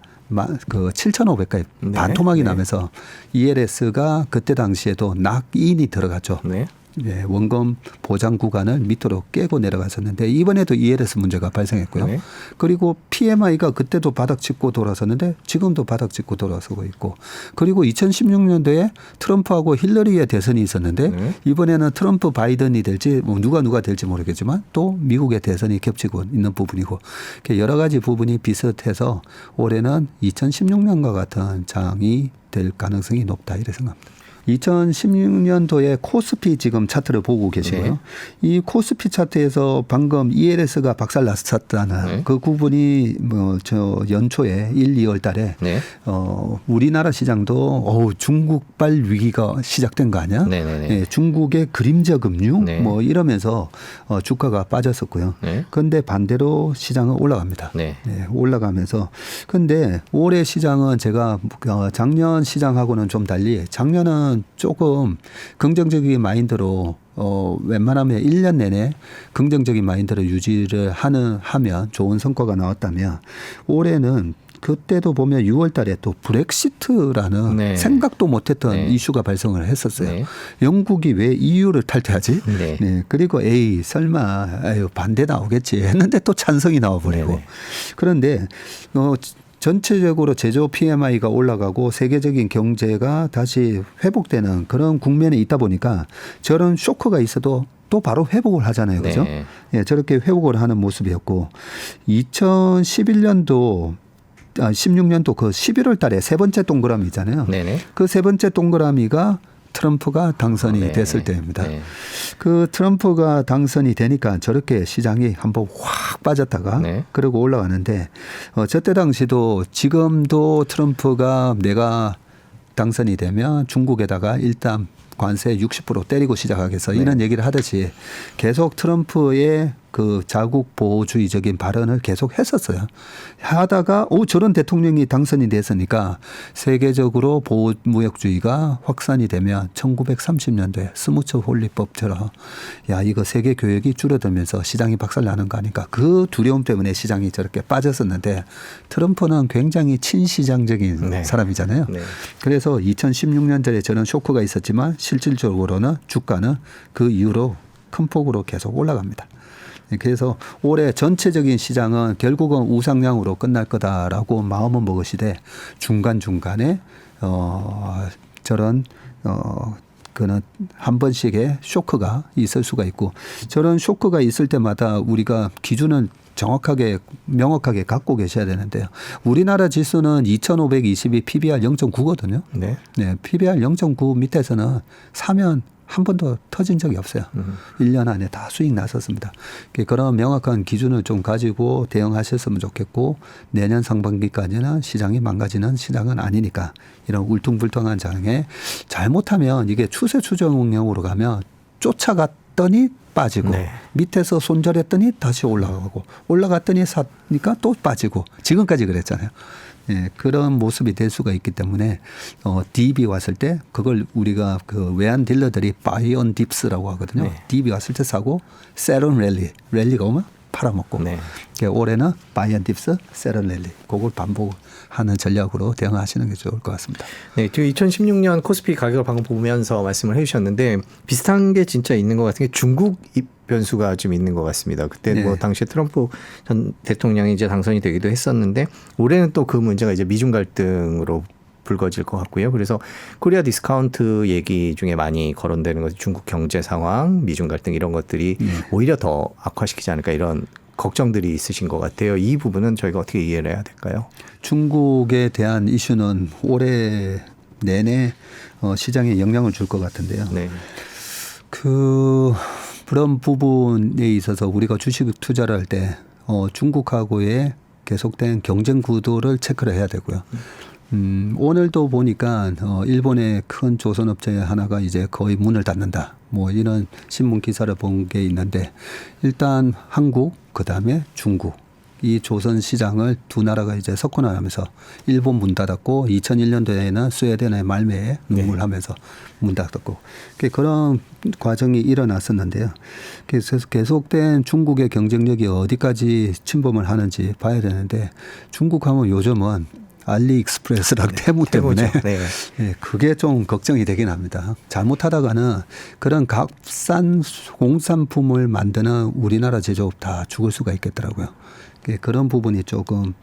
그 7,500까지 반토막이 나면서 ELS가 그때 당시에도 낙인이 들어갔죠. 네. 예, 원금 보장 구간을 밑으로 깨고 내려갔었는데 이번에도 ELS 문제가 발생했고요. 네. 그리고 PMI가 그때도 바닥 짚고 돌아섰는데 지금도 바닥 짚고 돌아서고 있고 그리고 2016년도에 트럼프하고 힐러리의 대선이 있었는데 네. 이번에는 트럼프 바이든이 될지 누가 될지 모르겠지만 또 미국의 대선이 겹치고 있는 부분이고 여러 가지 부분이 비슷해서 올해는 2016년과 같은 장이 될 가능성이 높다 이렇게 생각합니다. 2016년도에 코스피 지금 차트를 보고 계시고요. 네. 이 코스피 차트에서 방금 ELS가 박살났었다는 그 부분이 연초에 1, 2월 달에 네. 우리나라 시장도 중국발 위기가 시작된 거 아니야? 네, 중국의 그림자 금융 이러면서 주가가 빠졌었고요. 그런데 반대로 시장은 올라갑니다. 네, 올라가면서 근데 올해 시장은 제가 작년 시장하고는 좀 달리 작년은 조금 긍정적인 마인드로 웬만하면 1년 내내 긍정적인 마인드를 유지를 하면 좋은 성과가 나왔다면 올해는 그때도 보면 6월 달에 또 브렉시트라는 생각도 못했던 이슈가 발생을 했었어요. 영국이 왜 EU를 탈퇴하지? 그리고 설마 반대 나오겠지 했는데 또 찬성이 나와버리고. 그런데 전체적으로 제조 PMI가 올라가고 세계적인 경제가 다시 회복되는 그런 국면에 있다 보니까 저런 쇼크가 있어도 또 바로 회복을 하잖아요. 그죠? 예, 저렇게 회복을 하는 모습이었고 2016년도 그 11월 달에 세 번째 동그라미 있잖아요. 그 세 번째 동그라미가 트럼프가 당선이 됐을 때입니다. 그 트럼프가 당선이 되니까 저렇게 시장이 한번 확 빠졌다가 그러고 올라가는데 저때 당시도 지금도 트럼프가 내가 당선이 되면 중국에다가 일단 관세 60% 때리고 시작하겠어 이런 얘기를 하듯이 계속 트럼프의 그 자국 보호주의적인 발언을 계속 했었어요. 하다가 저런 대통령이 당선이 됐으니까 세계적으로 보호무역주의가 확산이 되면 1930년도에 스무츠 홀리법처럼 이거 세계 교역이 줄어들면서 시장이 박살나는 거 아닌가. 그 두려움 때문에 시장이 저렇게 빠졌었는데 트럼프는 굉장히 친시장적인 사람이잖아요. 그래서 2016년도에 저런 쇼크가 있었지만 실질적으로는 주가는 그 이후로 큰 폭으로 계속 올라갑니다. 그래서 올해 전체적인 시장은 결국은 우상향으로 끝날 거다라고 마음은 먹으시되 중간중간에 저런 그는 한 번씩의 쇼크가 있을 수가 있고 저런 쇼크가 있을 때마다 우리가 기준을 정확하게 명확하게 갖고 계셔야 되는데요. 우리나라 지수는 2522 PBR 0.9거든요. 네, PBR 0.9 밑에서는 사면 한 번도 터진 적이 없어요. 1년 안에 다 수익 났었습니다. 그런 명확한 기준을 좀 가지고 대응하셨으면 좋겠고 내년 상반기까지는 시장이 망가지는 시장은 아니니까 이런 울퉁불퉁한 장에 잘못하면 이게 추세 추정형으로 가면 쫓아갔더니 빠지고 네. 밑에서 손절했더니 다시 올라가고 올라갔더니 사니까 또 빠지고 지금까지 그랬잖아요. 예, 그런 모습이 될 수가 있기 때문에 딥이 왔을 때 그걸 우리가 그 외환 딜러들이 buy on dips라고 하거든요. 네. 딥이 왔을 때 사고 sell on 랠리가 오면 팔아먹고 네. 올해는 buy on dips, sell on 랠리 그걸 반복하는 전략으로 대응하시는 게 좋을 것 같습니다. 네, 2016년 코스피 가격을 방금 보면서 말씀을 해주셨는데 비슷한 게 진짜 있는 것 같은 게 중국 변수가 좀 있는 것 같습니다. 그때 네. 뭐 당시에 트럼프 전 대통령이 이제 당선이 되기도 했었는데 올해는 또 그 문제가 이제 미중 갈등으로 불거질 것 같고요. 그래서 코리아 디스카운트 얘기 중에 많이 거론되는 것이 중국 경제 상황, 미중 갈등 이런 것들이 오히려 더 악화시키지 않을까 이런 걱정들이 있으신 것 같아요. 이 부분은 저희가 어떻게 이해를 해야 될까요? 중국에 대한 이슈는 올해 내내 시장에 영향을 줄 것 같은데요. 네. 그런 부분에 있어서 우리가 주식 투자를 할 때 중국하고의 계속된 경쟁 구도를 체크를 해야 되고요. 오늘도 보니까 일본의 큰 조선업체 하나가 이제 거의 문을 닫는다. 뭐 이런 신문 기사를 본 게 있는데 일단 한국 그다음에 중국 이 조선 시장을 두 나라가 이제 석권하면서 일본 문 닫았고 2001년도에는 스웨덴의 말매에 농물하면서 문 닫았고 그런 과정이 일어났었는데요. 그래서 계속된 중국의 경쟁력이 어디까지 침범을 하는지 봐야 되는데 중국하면 요즘은 알리익스프레스랑 테무 때문에 네. 네, 그게 좀 걱정이 되긴 합니다. 잘못하다가는 그런 값싼 공산품을 만드는 우리나라 제조업 다 죽을 수가 있겠더라고요. 그런 부분이 조금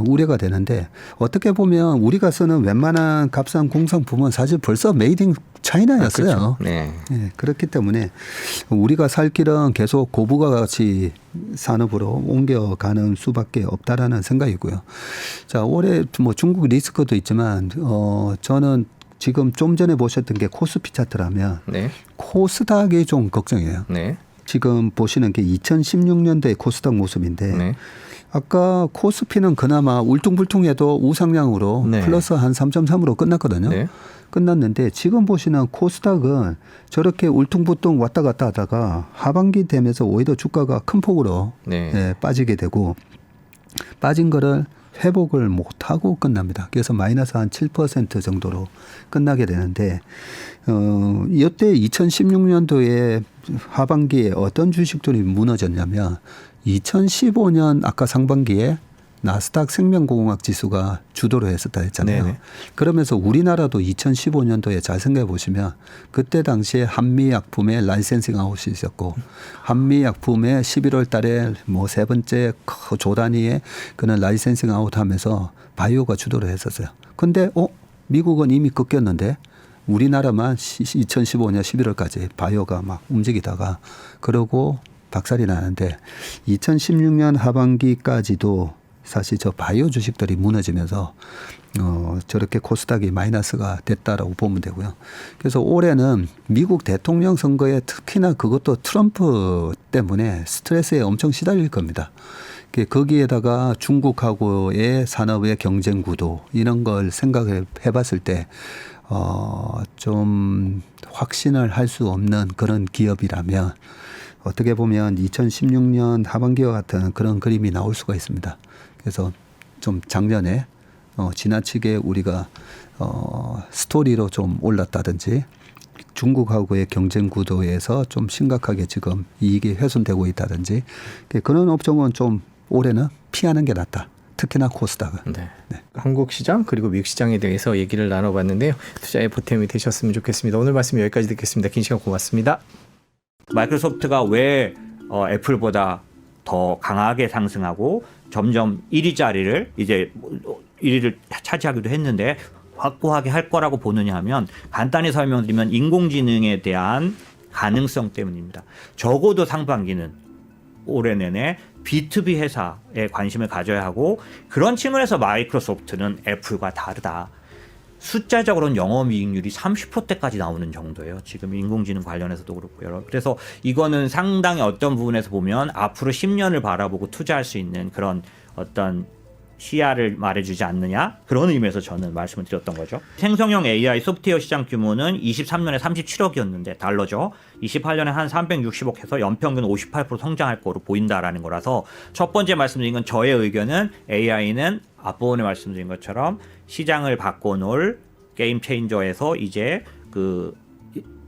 우려가 되는데 어떻게 보면 우리가 쓰는 웬만한 값싼 공산품은 사실 벌써 메이드 인 차이나였어요. 그렇죠. 네. 네, 그렇기 때문에 우리가 살 길은 계속 고부가가치 산업으로 옮겨가는 수밖에 없다라는 생각이고요. 자, 올해 뭐 중국 리스크도 있지만 저는 지금 좀 전에 보셨던 게 코스피 차트라면 네. 코스닥이 좀 걱정이에요. 네. 지금 보시는 게 2016년도의 코스닥 모습인데 네. 아까 코스피는 그나마 울퉁불퉁해도 우상향으로 네. 플러스 한 3.3으로 끝났거든요. 네. 끝났는데 지금 보시는 코스닥은 저렇게 울퉁불퉁 왔다 갔다 하다가 하반기 되면서 오히려 주가가 큰 폭으로 네. 예, 빠지게 되고 빠진 거를 회복을 못하고 끝납니다. 그래서 마이너스 한 7% 정도로 끝나게 되는데 이때 2016년도에 하반기에 어떤 주식들이 무너졌냐면 2015년 아까 상반기에 나스닥 생명공학 지수가 주도를 했었다 했잖아요. 네네. 그러면서 우리나라도 2015년도에 잘 생각해 보시면 그때 당시에 한미약품의 라이센싱 아웃이 있었고 한미약품의 11월 달에 뭐 세 번째 조 단위의 그런 라이센싱 아웃 하면서 바이오가 주도를 했었어요. 근데 미국은 이미 꺾였는데 우리나라만 2015년 11월까지 바이오가 막 움직이다가 그러고 박살이 나는데 2016년 하반기까지도 사실 저 바이오 주식들이 무너지면서 저렇게 코스닥이 마이너스가 됐다라고 보면 되고요. 그래서 올해는 미국 대통령 선거에 특히나 그것도 트럼프 때문에 스트레스에 엄청 시달릴 겁니다. 거기에다가 중국하고의 산업의 경쟁 구도 이런 걸 생각해 봤을 때 좀 확신을 할 수 없는 그런 기업이라면 어떻게 보면 2016년 하반기와 같은 그런 그림이 나올 수가 있습니다. 그래서 좀 작년에 지나치게 우리가 스토리로 좀 올랐다든지 중국하고의 경쟁 구도에서 좀 심각하게 지금 이익이 훼손되고 있다든지 그런 업종은 좀 올해는 피하는 게 낫다. 특히나 코스닥은. 네. 한국 시장 그리고 미국 시장에 대해서 얘기를 나눠봤는데요. 투자에 보탬이 되셨으면 좋겠습니다. 오늘 말씀 여기까지 듣겠습니다. 긴 시간 고맙습니다. 마이크로소프트가 왜 애플보다 더 강하게 상승하고 점점 1위 자리를 이제 1위를 차지하기도 했는데 확고하게 할 거라고 보느냐 하면 간단히 설명드리면 인공지능에 대한 가능성 때문입니다. 적어도 상반기는 올해 내내 B2B 회사에 관심을 가져야 하고 그런 측면에서 마이크로소프트는 애플과 다르다. 숫자적으로는 영업이익률이 30%대까지 나오는 정도예요. 지금 인공지능 관련해서도 그렇고요. 그래서 이거는 상당히 어떤 부분에서 보면 앞으로 10년을 바라보고 투자할 수 있는 그런 어떤 시야를 말해주지 않느냐 그런 의미에서 저는 말씀을 드렸던 거죠. 생성형 AI 소프트웨어 시장 규모는 23년에 37억이었는데 달러죠. 28년에 한 360억 해서 연평균 58% 성장할 거로 보인다라는 거라서 첫 번째 말씀드린 건 저의 의견은 AI는 앞부분에 말씀드린 것처럼 시장을 바꿔놓을 게임 체인저에서 이제 그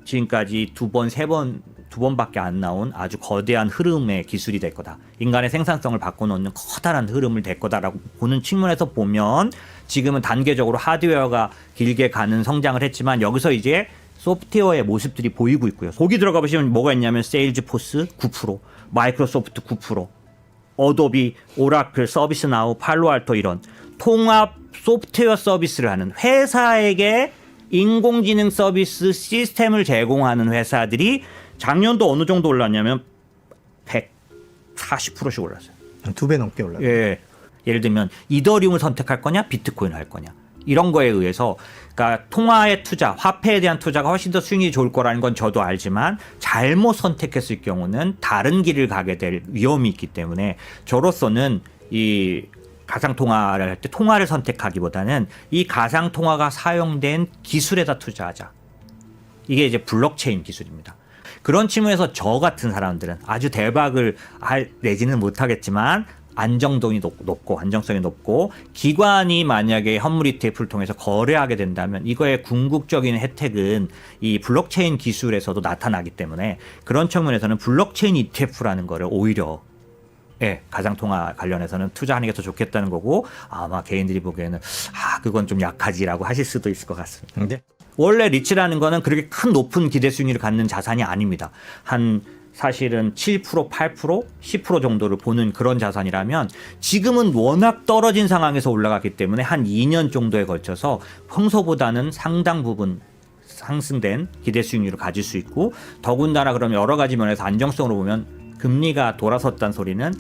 지금까지 두 번밖에 안 나온 아주 거대한 흐름의 기술이 될 거다. 인간의 생산성을 바꿔놓는 커다란 흐름을 될 거다라고 보는 측면에서 보면 지금은 단계적으로 하드웨어가 길게 가는 성장을 했지만 여기서 이제 소프트웨어의 모습들이 보이고 있고요. 거기 들어가 보시면 뭐가 있냐면 세일즈포스 9%, 마이크로소프트 9%, 어도비, 오라클, 서비스나우, 팔로알토 이런 통합 소프트웨어 서비스를 하는 회사에게 인공지능 서비스 시스템을 제공하는 회사들이 작년도 어느 정도 올랐냐면 140%씩 올랐어요. 2배 넘게 올랐어요. 예. 예를 들면 이더리움을 선택할 거냐, 비트코인을 할 거냐. 이런 거에 의해서 그러니까 통화의 투자, 화폐에 대한 투자가 훨씬 더 수익이 좋을 거라는 건 저도 알지만 잘못 선택했을 경우는 다른 길을 가게 될 위험이 있기 때문에 저로서는 이 가상통화를 할 때 통화를 선택하기보다는 이 가상통화가 사용된 기술에다 투자하자. 이게 이제 블록체인 기술입니다. 그런 측면에서 저 같은 사람들은 아주 대박을 내지는 못하겠지만 안정성이 높고 기관이 만약에 현물 ETF를 통해서 거래하게 된다면 이거의 궁극적인 혜택은 이 블록체인 기술에서도 나타나기 때문에 그런 측면에서는 블록체인 ETF라는 거를 오히려 가상통화 관련해서는 투자하는 게 더 좋겠다는 거고 아마 개인들이 보기에는 그건 좀 약하지라고 하실 수도 있을 것 같습니다. 네. 원래 리츠라는 거는 그렇게 큰 높은 기대 수익률을 갖는 자산이 아닙니다. 사실은 7%, 8%, 10% 정도를 보는 그런 자산이라면 지금은 워낙 떨어진 상황에서 올라갔기 때문에 한 2년 정도에 걸쳐서 평소보다는 상당 부분 상승된 기대 수익률을 가질 수 있고 더군다나 그럼 여러 가지 면에서 안정성으로 보면 금리가 돌아섰다는 소리는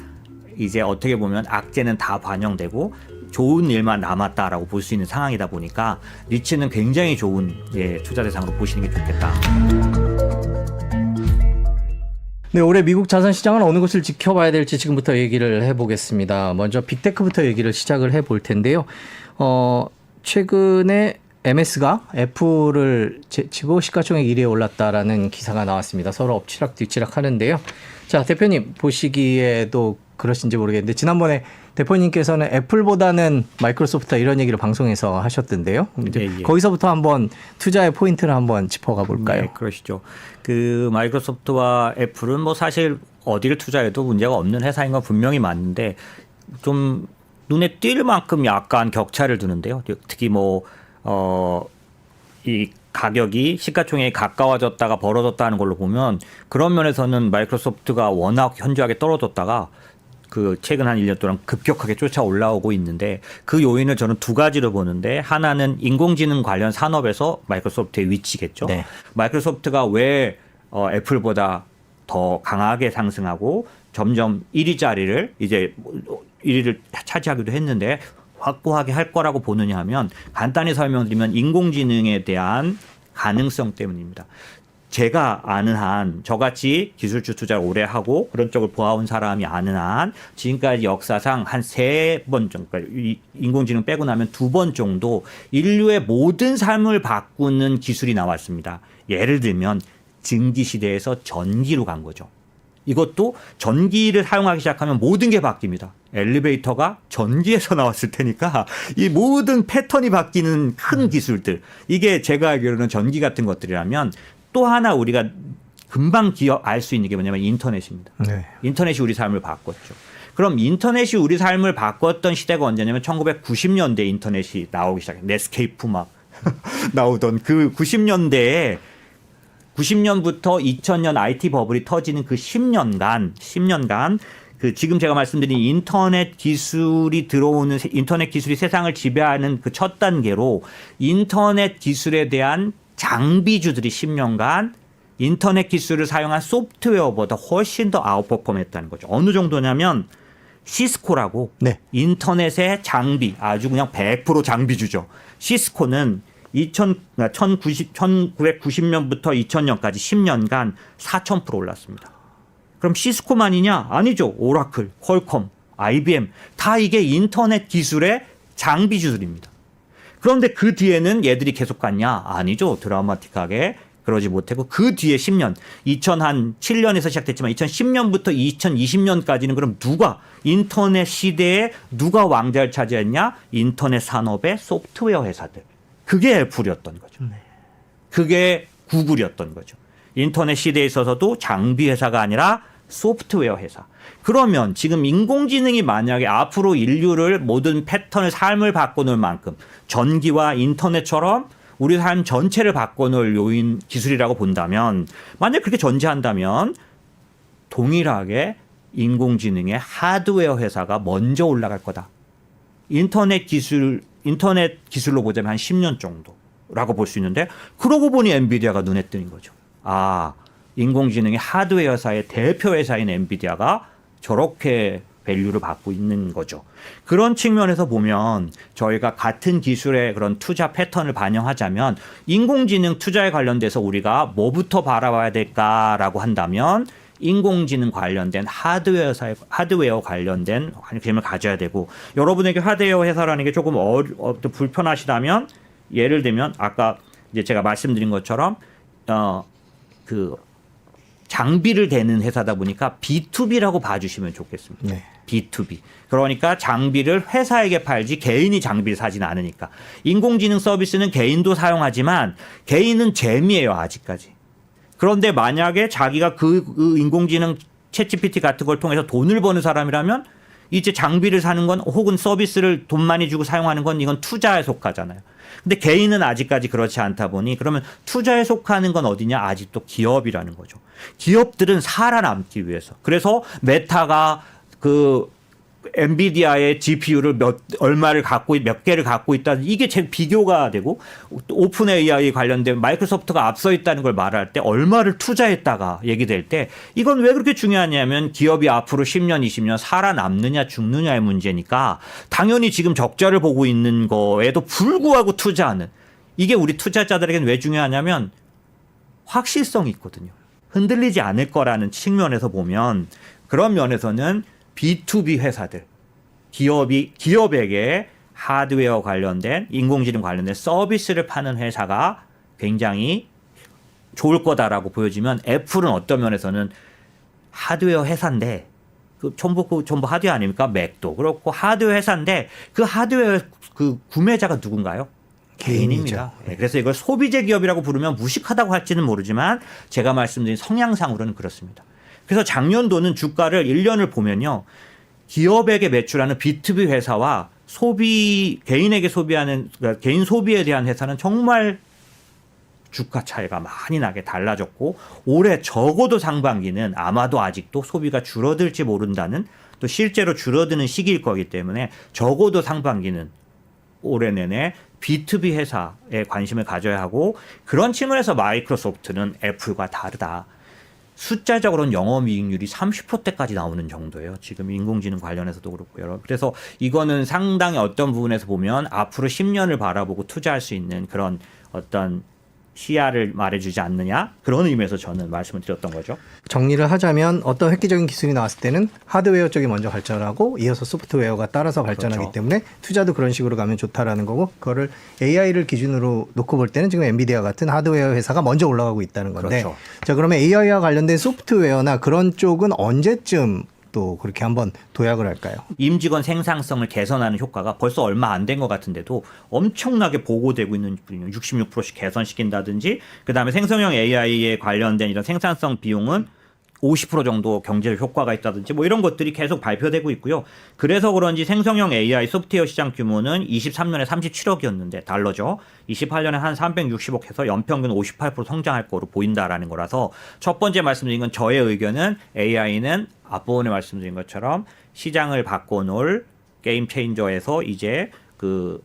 이제 어떻게 보면 악재는 다 반영되고 좋은 일만 남았다라고 볼 수 있는 상황이다 보니까 리츠는 굉장히 좋은 투자 대상으로 보시는 게 좋겠다. 네, 올해 미국 자산 시장은 어느 것을 지켜봐야 될지 지금부터 얘기를 해보겠습니다. 먼저 빅테크부터 얘기를 시작을 해볼 텐데요. 최근에 MS가 애플을 제치고 시가총액 1위에 올랐다라는 기사가 나왔습니다. 서로 엎치락 뒤치락 하는데요. 자, 대표님 보시기에도 그러신지 모르겠는데 지난번에 대표님께서는 애플보다는 마이크로소프트 이런 얘기를 방송에서 하셨던데요. 예. 거기서부터 한번 투자의 포인트를 한번 짚어가 볼까요? 네, 그러시죠. 그 마이크로소프트와 애플은 뭐 사실 어디를 투자해도 문제가 없는 회사인 건 분명히 맞는데 좀 눈에 띌 만큼 약간 격차를 두는데요. 특히 이 가격이 시가총액이 가까워졌다가 벌어졌다는 걸로 보면 그런 면에서는 마이크로소프트가 워낙 현저하게 떨어졌다가 그 최근 한 1년 동안 급격하게 쫓아 올라오고 있는데 그 요인을 저는 두 가지로 보는데 하나는 인공지능 관련 산업에서 마이크로소프트의 위치겠죠. 네. 마이크로소프트가 왜 애플보다 더 강하게 상승하고 점점 1위 자리를 이제 1위를 차지하기도 했는데 확고하게 할 거라고 보느냐 하면 간단히 설명드리면 인공지능에 대한 가능성 때문입니다. 제가 아는 한 저같이 기술주 투자를 오래 하고 그런 쪽을 보아온 사람이 아는 한 지금까지 역사상 한 3번 정도 인공지능 빼고 나면 2번 정도 인류의 모든 삶을 바꾸는 기술이 나왔습니다. 예를 들면 증기시대에서 전기로 간 거죠. 이것도 전기를 사용하기 시작하면 모든 게 바뀝니다. 엘리베이터가 전기에서 나왔을 테니까 이 모든 패턴이 바뀌는 큰 기술들. 이게 제가 알기로는 전기 같은 것들이라면 또 하나 우리가 금방 알 수 있는 게 뭐냐면 인터넷입니다. 네. 인터넷이 우리 삶을 바꿨죠. 그럼 인터넷이 우리 삶을 바꿨던 시대가 언제냐면 1990년대 인터넷이 나오기 시작해요. 넷스케이프 막 나오던 그 90년대에 90년부터 2000년 IT 버블이 터지는 그 10년간 그 지금 제가 말씀드린 인터넷 기술이 들어오는 인터넷 기술이 세상을 지배하는 그 첫 단계로 인터넷 기술에 대한 장비주들이 10년간 인터넷 기술을 사용한 소프트웨어보다 훨씬 더 아웃퍼폼했다는 거죠. 어느 정도냐면 시스코라고 네. 인터넷의 장비 아주 그냥 100% 장비주죠. 시스코는 1990년부터 2000년까지 10년간 4000% 올랐습니다. 그럼 시스코만이냐? 아니죠. 오라클, 퀄컴, IBM 다 이게 인터넷 기술의 장비 기술입니다. 그런데 그 뒤에는 얘들이 계속 갔냐? 아니죠. 드라마틱하게 그러지 못하고 그 뒤에 10년, 2007년에서 시작됐지만 2010년부터 2020년까지는 그럼 누가 인터넷 시대에 누가 왕좌를 차지했냐? 인터넷 산업의 소프트웨어 회사들. 그게 애플이었던 거죠. 그게 구글이었던 거죠. 인터넷 시대에 있어서도 장비 회사가 아니라 소프트웨어 회사. 그러면 지금 인공지능이 만약에 앞으로 인류를 모든 패턴을 삶을 바꿔놓을 만큼 전기와 인터넷처럼 우리 삶 전체를 바꿔놓을 요인 기술이라고 본다면 만약 그렇게 전제한다면 동일하게 인공지능의 하드웨어 회사가 먼저 올라갈 거다. 인터넷 기술로 보자면 한 10년 정도라고 볼 수 있는데 그러고 보니 엔비디아가 눈에 띄는 거죠. 아, 인공지능의 하드웨어 회사의 대표 회사인 엔비디아가 저렇게 밸류를 받고 있는 거죠. 그런 측면에서 보면 저희가 같은 기술의 그런 투자 패턴을 반영하자면 인공지능 투자에 관련돼서 우리가 뭐부터 바라봐야 될까라고 한다면 인공지능 관련된 하드웨어 관련된 관심을 가져야 되고 여러분에게 하드웨어 회사라는 게 조금 불편하시다면 예를 들면 아까 이제 제가 말씀드린 것처럼 그 장비를 대는 회사다 보니까 B2B라고 봐주시면 좋겠습니다. 네. B2B. 그러니까 장비를 회사에게 팔지 개인이 장비를 사지는 않으니까. 인공지능 서비스는 개인도 사용하지만 개인은 재미예요, 아직까지. 그런데 만약에 자기가 그 인공지능 챗GPT 같은 걸 통해서 돈을 버는 사람이라면 이제 장비를 사는 건 혹은 서비스를 돈 많이 주고 사용하는 건 이건 투자에 속하잖아요. 근데 개인은 아직까지 그렇지 않다 보니 그러면 투자에 속하는 건 어디냐? 아직도 기업이라는 거죠. 기업들은 살아남기 위해서. 그래서 메타가 그 엔비디아의 GPU를 몇 개를 갖고 있다. 이게 제 비교가 되고 오픈 AI 관련된 마이크로소프트가 앞서 있다는 걸 말할 때 얼마를 투자했다가 얘기될 때 이건 왜 그렇게 중요하냐면 기업이 앞으로 10년, 20년 살아남느냐 죽느냐의 문제니까 당연히 지금 적자를 보고 있는 거에도 불구하고 투자하는 이게 우리 투자자들에게는 왜 중요하냐면 확실성이 있거든요. 흔들리지 않을 거라는 측면에서 보면 그런 면에서는 B2B 회사들, 기업에게 하드웨어 관련된 인공지능 관련된 서비스를 파는 회사가 굉장히 좋을 거다라고 보여지면 애플은 어떤 면에서는 하드웨어 회사인데 그 전부 하드웨어 아닙니까? 맥도 그렇고 하드웨어 회사인데 그 하드웨어 그 구매자가 누군가요? 개인입니다. 네, 그래서 이걸 소비재 기업이라고 부르면 무식하다고 할지는 모르지만 제가 말씀드린 성향상으로는 그렇습니다. 그래서 작년도는 주가를 1년을 보면요. 기업에게 매출하는 B2B 회사와 개인에게 소비하는, 그러니까 개인 소비에 대한 회사는 정말 주가 차이가 많이 나게 달라졌고 올해 적어도 상반기는 아마도 아직도 소비가 줄어들지 모른다는 또 실제로 줄어드는 시기일 거기 때문에 적어도 상반기는 올해 내내 B2B 회사에 관심을 가져야 하고 그런 측면에서 마이크로소프트는 애플과 다르다. 숫자적으로는 영업이익률이 30%대까지 나오는 정도예요. 지금 인공지능 관련해서도 그렇고요. 그래서 이거는 상당히 어떤 부분에서 보면 앞으로 10년을 바라보고 투자할 수 있는 그런 어떤 시야를 말해주지 않느냐 그런 의미에서 저는 말씀을 드렸던 거죠. 정리를 하자면 어떤 획기적인 기술이 나왔을 때는 하드웨어 쪽이 먼저 발전하고 이어서 소프트웨어가 따라서 발전하기 그렇죠. 때문에 투자도 그런 식으로 가면 좋다라는 거고 그거를 AI를 기준으로 놓고 볼 때는 지금 엔비디아 같은 하드웨어 회사가 먼저 올라가고 있다는 건데 그렇죠. 자 그러면 AI와 관련된 소프트웨어나 그런 쪽은 언제쯤 또 그렇게 한번 도약을 할까요? 임직원 생산성을 개선하는 효과가 벌써 얼마 안 된 것 같은데도 엄청나게 보고되고 있는 분이 66%씩 개선시킨다든지 그다음에 생성형 AI에 관련된 이런 생산성 비용은 50% 정도 경제적 효과가 있다든지 뭐 이런 것들이 계속 발표되고 있고요. 그래서 그런지 생성형 AI 소프트웨어 시장 규모는 23년에 37억이었는데 달러죠. 28년에 한 360억 해서 연평균 58% 성장할 거로 보인다라는 거라서 첫 번째 말씀드린 건 저의 의견은 AI는 앞부분에 말씀드린 것처럼 시장을 바꿔놓을 게임 체인저에서 이제 그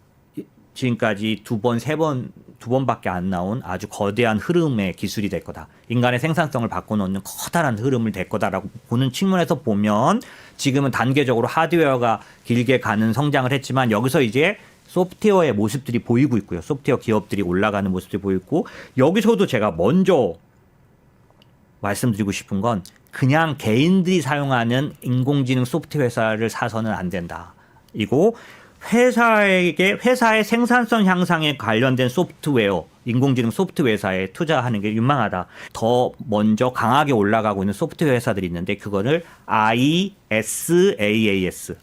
지금까지 두 번밖에 안 나온 아주 거대한 흐름의 기술이 될 거다. 인간의 생산성을 바꿔놓는 커다란 흐름을 될 거다라고 보는 측면에서 보면 지금은 단계적으로 하드웨어가 길게 가는 성장을 했지만 여기서 이제 소프트웨어의 모습들이 보이고 있고요. 소프트웨어 기업들이 올라가는 모습들이 보이고 여기서도 제가 먼저 말씀드리고 싶은 건 그냥 개인들이 사용하는 인공지능 소프트웨어 회사를 사서는 안 된다. 이고 회사의 생산성 향상에 관련된 소프트웨어, 인공지능 소프트웨어 회사에 투자하는 게 유망하다. 더 먼저 강하게 올라가고 있는 소프트웨어 회사들이 있는데 그거를 ISAAS.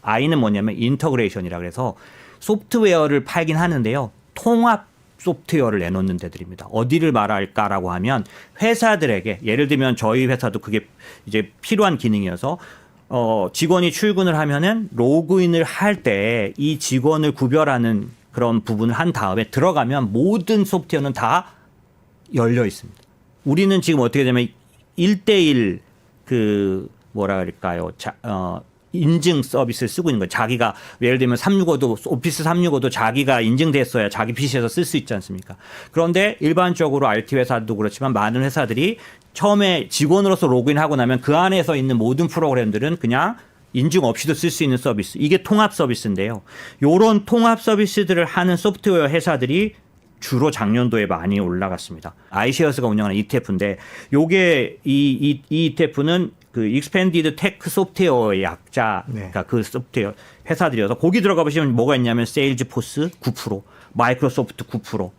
I는 뭐냐면 인터그레이션이라 그래서 소프트웨어를 팔긴 하는데요. 통합 소프트웨어를 내놓는 데들입니다. 어디를 말할까라고 하면 회사들에게 예를 들면 저희 회사도 그게 이제 필요한 기능이어서 직원이 출근을 하면은 로그인을 할 때 이 직원을 구별하는 그런 부분을 한 다음에 들어가면 모든 소프트웨어는 다 열려 있습니다. 우리는 지금 어떻게 되면 1대1 그 뭐라 그럴까요? 인증 서비스를 쓰고 있는 거예요. 자기가 예를 들면 365도 오피스 365도 자기가 인증됐어야 자기 PC에서 쓸 수 있지 않습니까? 그런데 일반적으로 IT 회사도 그렇지만 많은 회사들이 처음에 직원으로서 로그인하고 나면 그 안에서 있는 모든 프로그램들은 그냥 인증 없이도 쓸 수 있는 서비스. 이게 통합 서비스인데요. 이런 통합 서비스들을 하는 소프트웨어 회사들이 주로 작년도에 많이 올라갔습니다. 아이셰어스가 운영하는 ETF인데 요게 이 ETF는 그 익스펜디드 테크 소프트웨어의 약자가 네. 그 소프트웨어 회사들이어서 거기 들어가 보시면 뭐가 있냐면 세일즈포스 9%, 마이크로소프트 9%,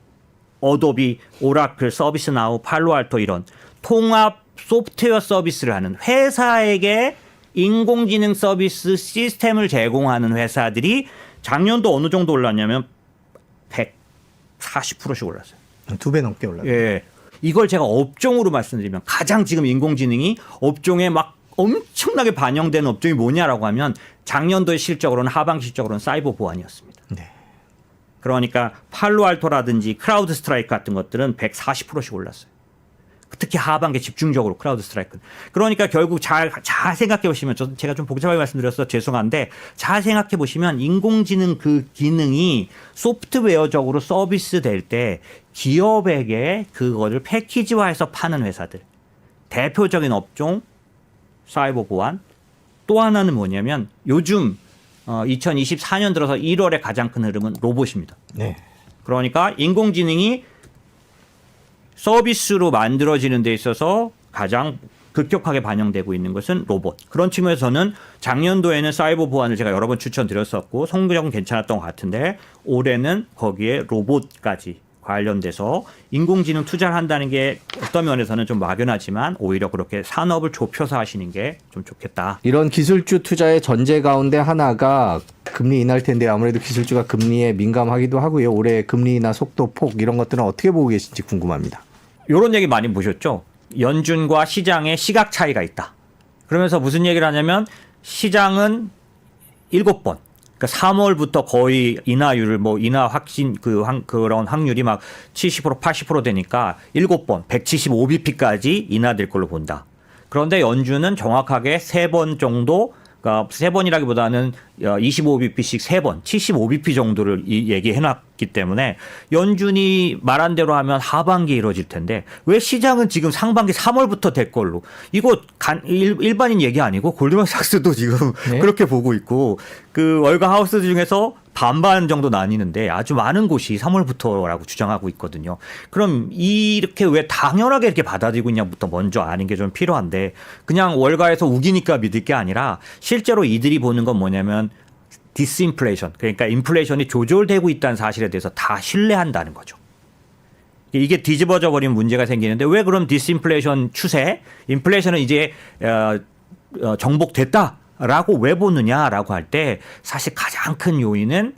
어도비, 오라클, 서비스나우, 팔로알토 이런 통합 소프트웨어 서비스를 하는 회사에게 인공지능 서비스 시스템을 제공하는 회사들이 작년도 어느 정도 올랐냐면 140%씩 올랐어요. 2배 넘게 올랐어요. 예. 이걸 제가 업종으로 말씀드리면 가장 지금 인공지능이 업종에 막 엄청나게 반영되는 업종이 뭐냐라고 하면 작년도의 실적으로는 하반기 실적으로는 사이버 보안이었습니다. 네. 그러니까 팔로알토라든지 크라우드 스트라이크 같은 것들은 140%씩 올랐어요. 특히 하반기 집중적으로 크라우드 스트라이크. 그러니까 결국 잘 생각해 보시면 제가 좀 복잡하게 말씀드려서 죄송한데 잘 생각해 보시면 인공지능 그 기능이 소프트웨어적으로 서비스 될 때 기업에게 그거를 패키지화해서 파는 회사들. 대표적인 업종 사이버 보안. 또 하나는 뭐냐면 요즘 2024년 들어서 1월에 가장 큰 흐름은 로봇입니다. 네. 그러니까 인공지능이 서비스로 만들어지는 데 있어서 가장 급격하게 반영되고 있는 것은 로봇. 그런 측면에서는 작년도에는 사이버 보안을 제가 여러 번 추천드렸었고 성적은 괜찮았던 것 같은데 올해는 거기에 로봇까지 관련돼서 인공지능 투자를 한다는 게 어떤 면에서는 좀 막연하지만 오히려 그렇게 산업을 좁혀서 하시는 게 좀 좋겠다. 이런 기술주 투자의 전제 가운데 하나가 금리 인하할 텐데 아무래도 기술주가 금리에 민감하기도 하고요. 올해 금리 인하 속도, 폭 이런 것들은 어떻게 보고 계신지 궁금합니다. 이런 얘기 많이 보셨죠? 연준과 시장의 시각 차이가 있다. 그러면서 무슨 얘기를 하냐면 시장은 7번. 그러니까 3월부터 거의 인하율을 인하 확신 그런 확률이 막 70% 80% 되니까 7번 175bp까지 인하될 걸로 본다. 그런데 연준은 정확하게 3번 정도 그러니까 3번이라기보다는 25bp씩 3번, 75bp 정도를 얘기해놨기 때문에 연준이 말한 대로 하면 하반기에 이루어질 텐데 왜 시장은 지금 상반기 3월부터 될 걸로 이거 일반인 얘기 아니고 골드만삭스도 지금 네? 그렇게 보고 있고 그 월가 하우스 중에서 반반 정도 나뉘는데 아주 많은 곳이 3월부터라고 주장하고 있거든요. 그럼 이렇게 왜 당연하게 이렇게 받아들이고 있냐부터 먼저 아는 게 좀 필요한데 그냥 월가에서 우기니까 믿을 게 아니라 실제로 이들이 보는 건 뭐냐면 디스인플레이션 그러니까 인플레이션이 조절되고 있다는 사실에 대해서 다 신뢰한다는 거죠. 이게 뒤집어져 버리면 문제가 생기는데 왜 그럼 디스인플레이션 추세, 인플레이션은 이제 정복됐다라고 왜 보느냐라고 할 때 사실 가장 큰 요인은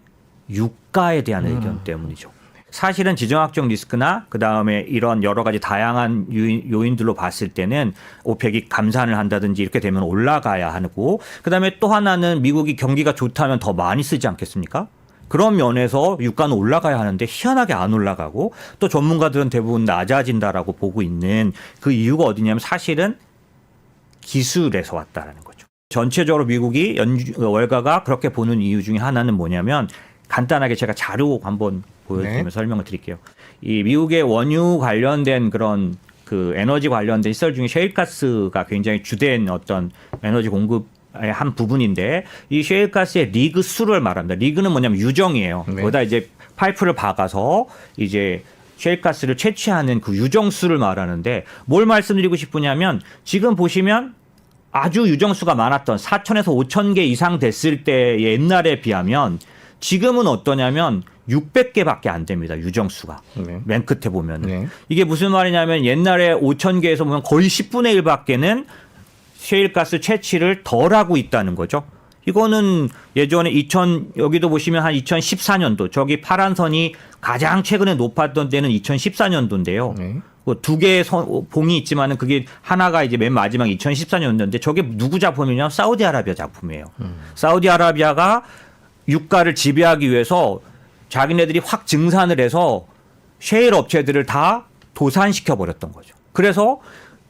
유가에 대한 의견 때문이죠. 사실은 지정학적 리스크나 그다음에 이런 여러 가지 다양한 요인들로 봤을 때는 오펙이 감산을 한다든지 이렇게 되면 올라가야 하고 그다음에 또 하나는 미국이 경기가 좋다면 더 많이 쓰지 않겠습니까? 그런 면에서 유가는 올라가야 하는데 희한하게 안 올라가고 또 전문가들은 대부분 낮아진다라고 보고 있는 그 이유가 어디냐면 사실은 기술에서 왔다라는 거죠. 전체적으로 미국이 월가가 그렇게 보는 이유 중에 하나는 뭐냐면 간단하게 제가 자료 한번 보여드리면서 설명을 드릴게요. 이 미국의 원유 관련된 그런 그 에너지 관련된 시설 중에 셰일가스가 굉장히 주된 어떤 에너지 공급의 한 부분인데 이 셰일가스의 리그 수를 말합니다. 리그는 뭐냐면 유정이에요. 네. 거기다 이제 파이프를 박아서 이제 셰일가스를 채취하는 그 유정수를 말하는데 뭘 말씀드리고 싶으냐면 지금 보시면 아주 유정수가 많았던 4,000에서 5,000개 이상 됐을 때 옛날에 비하면 지금은 어떠냐면 600개밖에 안 됩니다. 유정수가. 네. 맨 끝에 보면은. 네. 이게 무슨 말이냐면 옛날에 5,000개에서 보면 거의 10분의 1밖에는 셰일가스 채취를 덜 하고 있다는 거죠. 이거는 예전에 여기도 보시면 한 2014년도 저기 파란 선이 가장 최근에 높았던 때는 2014년도인데요. 네. 두 개의 봉이 있지만은 그게 하나가 이제 맨 마지막 2014년도인데 저게 누구 작품이냐? 사우디아라비아 작품이에요. 사우디아라비아가 유가를 지배하기 위해서 자기네들이 확 증산을 해서 셰일 업체들을 다 도산시켜 버렸던 거죠. 그래서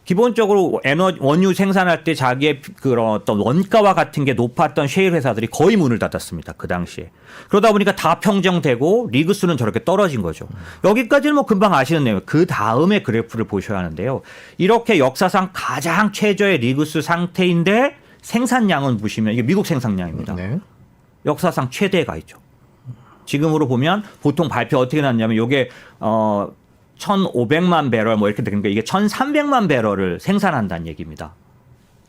기본적으로 원유 생산할 때 자기의 그런 어떤 원가와 같은 게 높았던 셰일 회사들이 거의 문을 닫았습니다. 그 당시에. 그러다 보니까 다 평정되고 리그 수는 저렇게 떨어진 거죠. 여기까지는 뭐 금방 아시는 내용. 그 다음에 그래프를 보셔야 하는데요. 이렇게 역사상 가장 최저의 리그 수 상태인데 생산량은 보시면 이게 미국 생산량입니다. 네. 역사상 최대가 있죠. 지금으로 보면 보통 발표 어떻게 났냐면 이게 1,500만 배럴 뭐 이렇게 되니까 이게 1,300만 배럴을 생산한다는 얘기입니다.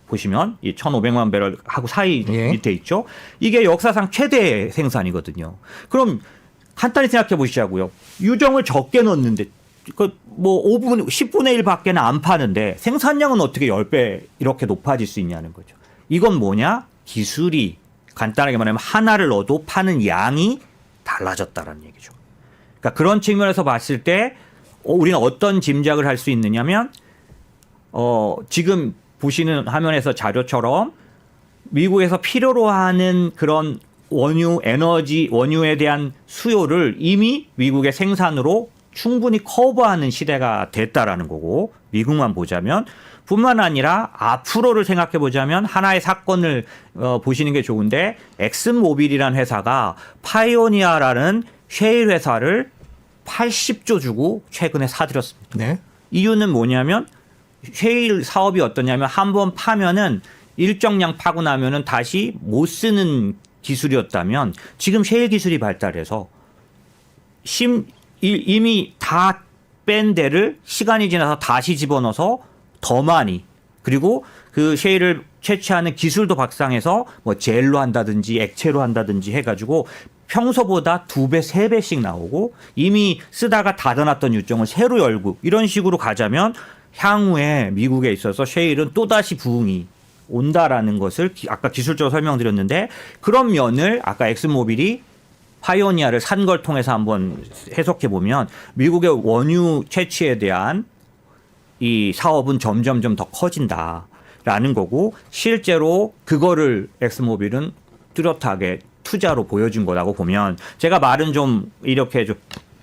보시면 이 1,500만 배럴하고 사이 예. 밑에 있죠. 이게 역사상 최대 생산이거든요. 그럼 간단히 생각해 보시자고요. 유정을 적게 넣었는데 뭐 5분, 10분의 1밖에는 안 파는데 생산량은 어떻게 10배 이렇게 높아질 수 있냐는 거죠. 이건 뭐냐? 기술이 간단하게 말하면 하나를 넣어도 파는 양이 달라졌다라는 얘기죠. 그러니까 그런 측면에서 봤을 때 우리는 어떤 짐작을 할 수 있느냐면 지금 보시는 화면에서 자료처럼 미국에서 필요로 하는 그런 원유에 대한 수요를 이미 미국의 생산으로 충분히 커버하는 시대가 됐다라는 거고 미국만 보자면 뿐만 아니라 앞으로를 생각해 보자면 하나의 사건을 보시는 게 좋은데 엑슨모빌이라는 회사가 파이오니아라는 셰일 회사를 80조 주고 최근에 사들였습니다. 네. 이유는 뭐냐면 셰일 사업이 어떠냐면 한번 파면은 일정량 파고 나면은 다시 못 쓰는 기술이었다면 지금 셰일 기술이 발달해서 이미 다 뺀 데를 시간이 지나서 다시 집어넣어서 더 많이 그리고 그 셰일을 채취하는 기술도 박상해서 뭐 젤로 한다든지 액체로 한다든지 해가지고 평소보다 2배, 3배씩 나오고 이미 쓰다가 닫아놨던 유정을 새로 열고 이런 식으로 가자면 향후에 미국에 있어서 셰일은 또다시 부흥이 온다라는 것을 아까 기술적으로 설명드렸는데 그런 면을 아까 엑슨모빌이 파이오니아를 산 걸 통해서 한번 해석해 보면 미국의 원유 채취에 대한 이 사업은 점점 더 커진다라는 거고 실제로 그거를 엑슨모빌은 뚜렷하게 투자로 보여준 거라고 보면 제가 말은 좀 이렇게 좀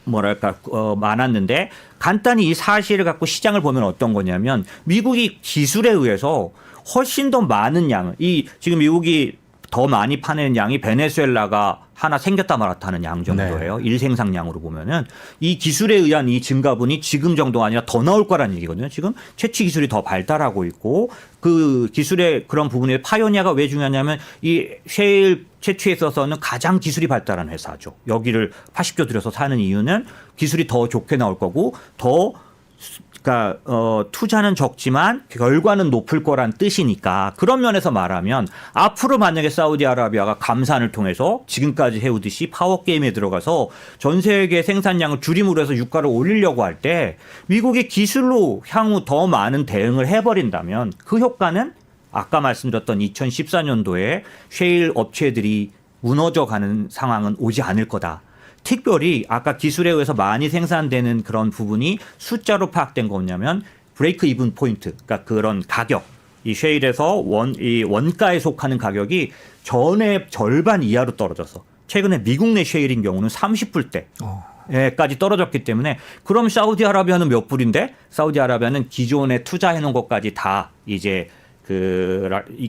뭐랄까 많았는데 간단히 이 사실을 갖고 시장을 보면 어떤 거냐면 미국이 기술에 의해서 훨씬 더 많은 양을 지금 미국이 더 많이 파는 양이 베네수엘라가 하나 생겼다 말았다 하는 양 정도예요. 네. 일생산량으로 보면은 이 기술에 의한 이 증가분이 지금 정도가 아니라 더 나올 거라는 얘기거든요. 지금 채취 기술이 더 발달하고 있고 그 기술의 그런 부분에 파이오니아가 왜 중요하냐면 이 셰일 채취에 있어서는 가장 기술이 발달한 회사죠. 여기를 80조 들여서 사는 이유는 기술이 더 좋게 나올 거고 그러니까 투자는 적지만 결과는 높을 거란 뜻이니까 그런 면에서 말하면 앞으로 만약에 사우디아라비아가 감산을 통해서 지금까지 해오듯이 파워게임에 들어가서 전 세계 생산량을 줄임으로 해서 유가를 올리려고 할 때 미국이 기술로 향후 더 많은 대응을 해버린다면 그 효과는 아까 말씀드렸던 2014년도에 셰일 업체들이 무너져가는 상황은 오지 않을 거다. 특별히 아까 기술에 의해서 많이 생산되는 그런 부분이 숫자로 파악된 거냐면 브레이크 이븐 포인트, 그러니까 그런 가격, 이 셰일에서 이 원가에 속하는 가격이 전의 절반 이하로 떨어져서 최근에 미국 내 셰일인 경우는 30불대까지 떨어졌기 때문에 그럼 사우디아라비아는 몇 불인데 사우디아라비아는 기존에 투자해 놓은 것까지 다 이제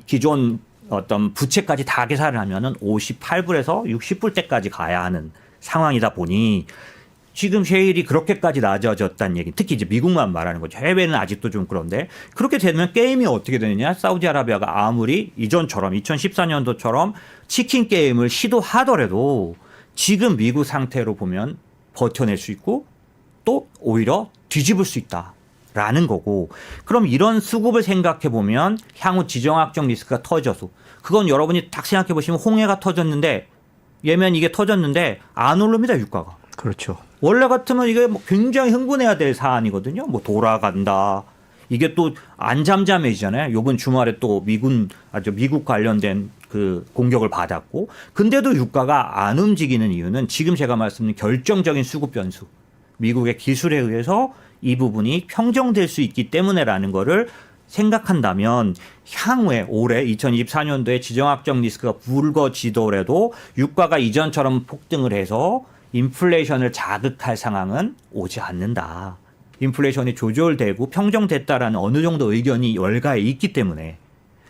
기존 어떤 부채까지 다 계산을 하면은 58불에서 60불대까지 가야 하는 상황이다 보니 지금 셰일이 그렇게까지 낮아졌다는 얘기, 특히 이제 미국만 말하는 거죠. 해외는 아직도 좀 그런데 그렇게 되면 게임이 어떻게 되느냐? 사우디아라비아가 아무리 이전처럼 2014년도처럼 치킨 게임을 시도하더라도 지금 미국 상태로 보면 버텨낼 수 있고 또 오히려 뒤집을 수 있다라는 거고 그럼 이런 수급을 생각해 보면 향후 지정학적 리스크가 터져서 그건 여러분이 딱 생각해 보시면 홍해가 터졌는데 예면 이게 터졌는데 안 오릅니다 유가가. 그렇죠. 원래 같으면 이게 뭐 굉장히 흥분해야 될 사안이거든요. 뭐 돌아간다. 이게 또 안 잠잠해지잖아요. 요번 주말에 또 미국 관련된 그 공격을 받았고 근데도 유가가 안 움직이는 이유는 지금 제가 말씀드린 결정적인 수급 변수. 미국의 기술에 의해서 이 부분이 평정될 수 있기 때문에라는 거를 생각한다면 향후에 올해 2024년도에 지정학적 리스크가 불거지더라도 유가가 이전처럼 폭등을 해서 인플레이션을 자극할 상황은 오지 않는다. 인플레이션이 조절되고 평정됐다라는 어느 정도 의견이 열가에 있기 때문에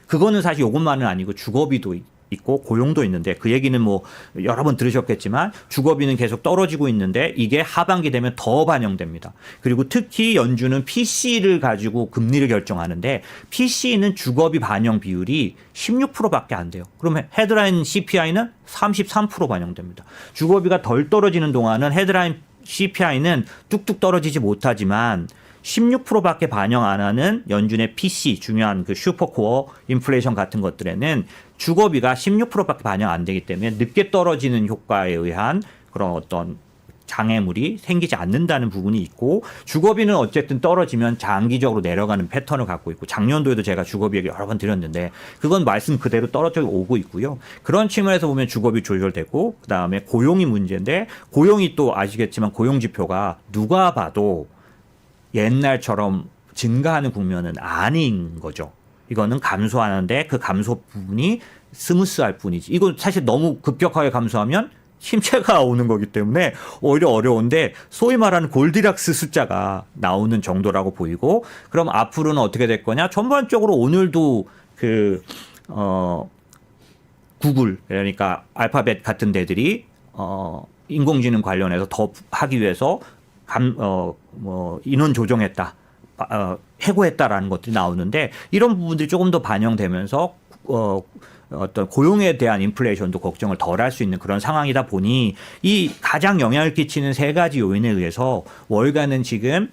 그거는 사실 이것만은 아니고 주거비도 있고 고용도 있는데 그 얘기는 뭐 여러 번 들으셨겠지만 주거비는 계속 떨어지고 있는데 이게 하반기 되면 더 반영됩니다. 그리고 특히 연준은 PC를 가지고 금리를 결정하는데 PC는 주거비 반영 비율이 16%밖에 안 돼요. 그러면 헤드라인 CPI는 33% 반영됩니다. 주거비가 덜 떨어지는 동안은 헤드라인 CPI는 뚝뚝 떨어지지 못하지만 16%밖에 반영 안 하는 연준의 PC 중요한 그 슈퍼코어 인플레이션 같은 것들에는 주거비가 16%밖에 반영 안 되기 때문에 늦게 떨어지는 효과에 의한 그런 어떤 장애물이 생기지 않는다는 부분이 있고 주거비는 어쨌든 떨어지면 장기적으로 내려가는 패턴을 갖고 있고 작년도에도 제가 주거비 얘기 여러 번 드렸는데 그건 말씀 그대로 떨어져 오고 있고요. 그런 측면에서 보면 주거비 조절되고 그다음에 고용이 문제인데 고용이 또 아시겠지만 고용지표가 누가 봐도 옛날처럼 증가하는 국면은 아닌 거죠. 이거는 감소하는데 그 감소 부분이 스무스할 뿐이지. 이건 사실 너무 급격하게 감소하면 침체가 오는 거기 때문에 오히려 어려운데 소위 말하는 골디락스 숫자가 나오는 정도라고 보이고 그럼 앞으로는 어떻게 될 거냐? 전반적으로 오늘도 구글 그러니까 알파벳 같은 데들이 인공지능 관련해서 더 하기 위해서 인원 조정했다. 해고했다라는 것들이 나오는데 이런 부분들이 조금 더 반영되면서 어떤 고용에 대한 인플레이션도 걱정을 덜 할 수 있는 그런 상황이다 보니 이 가장 영향을 끼치는 세 가지 요인에 의해서 월가는 지금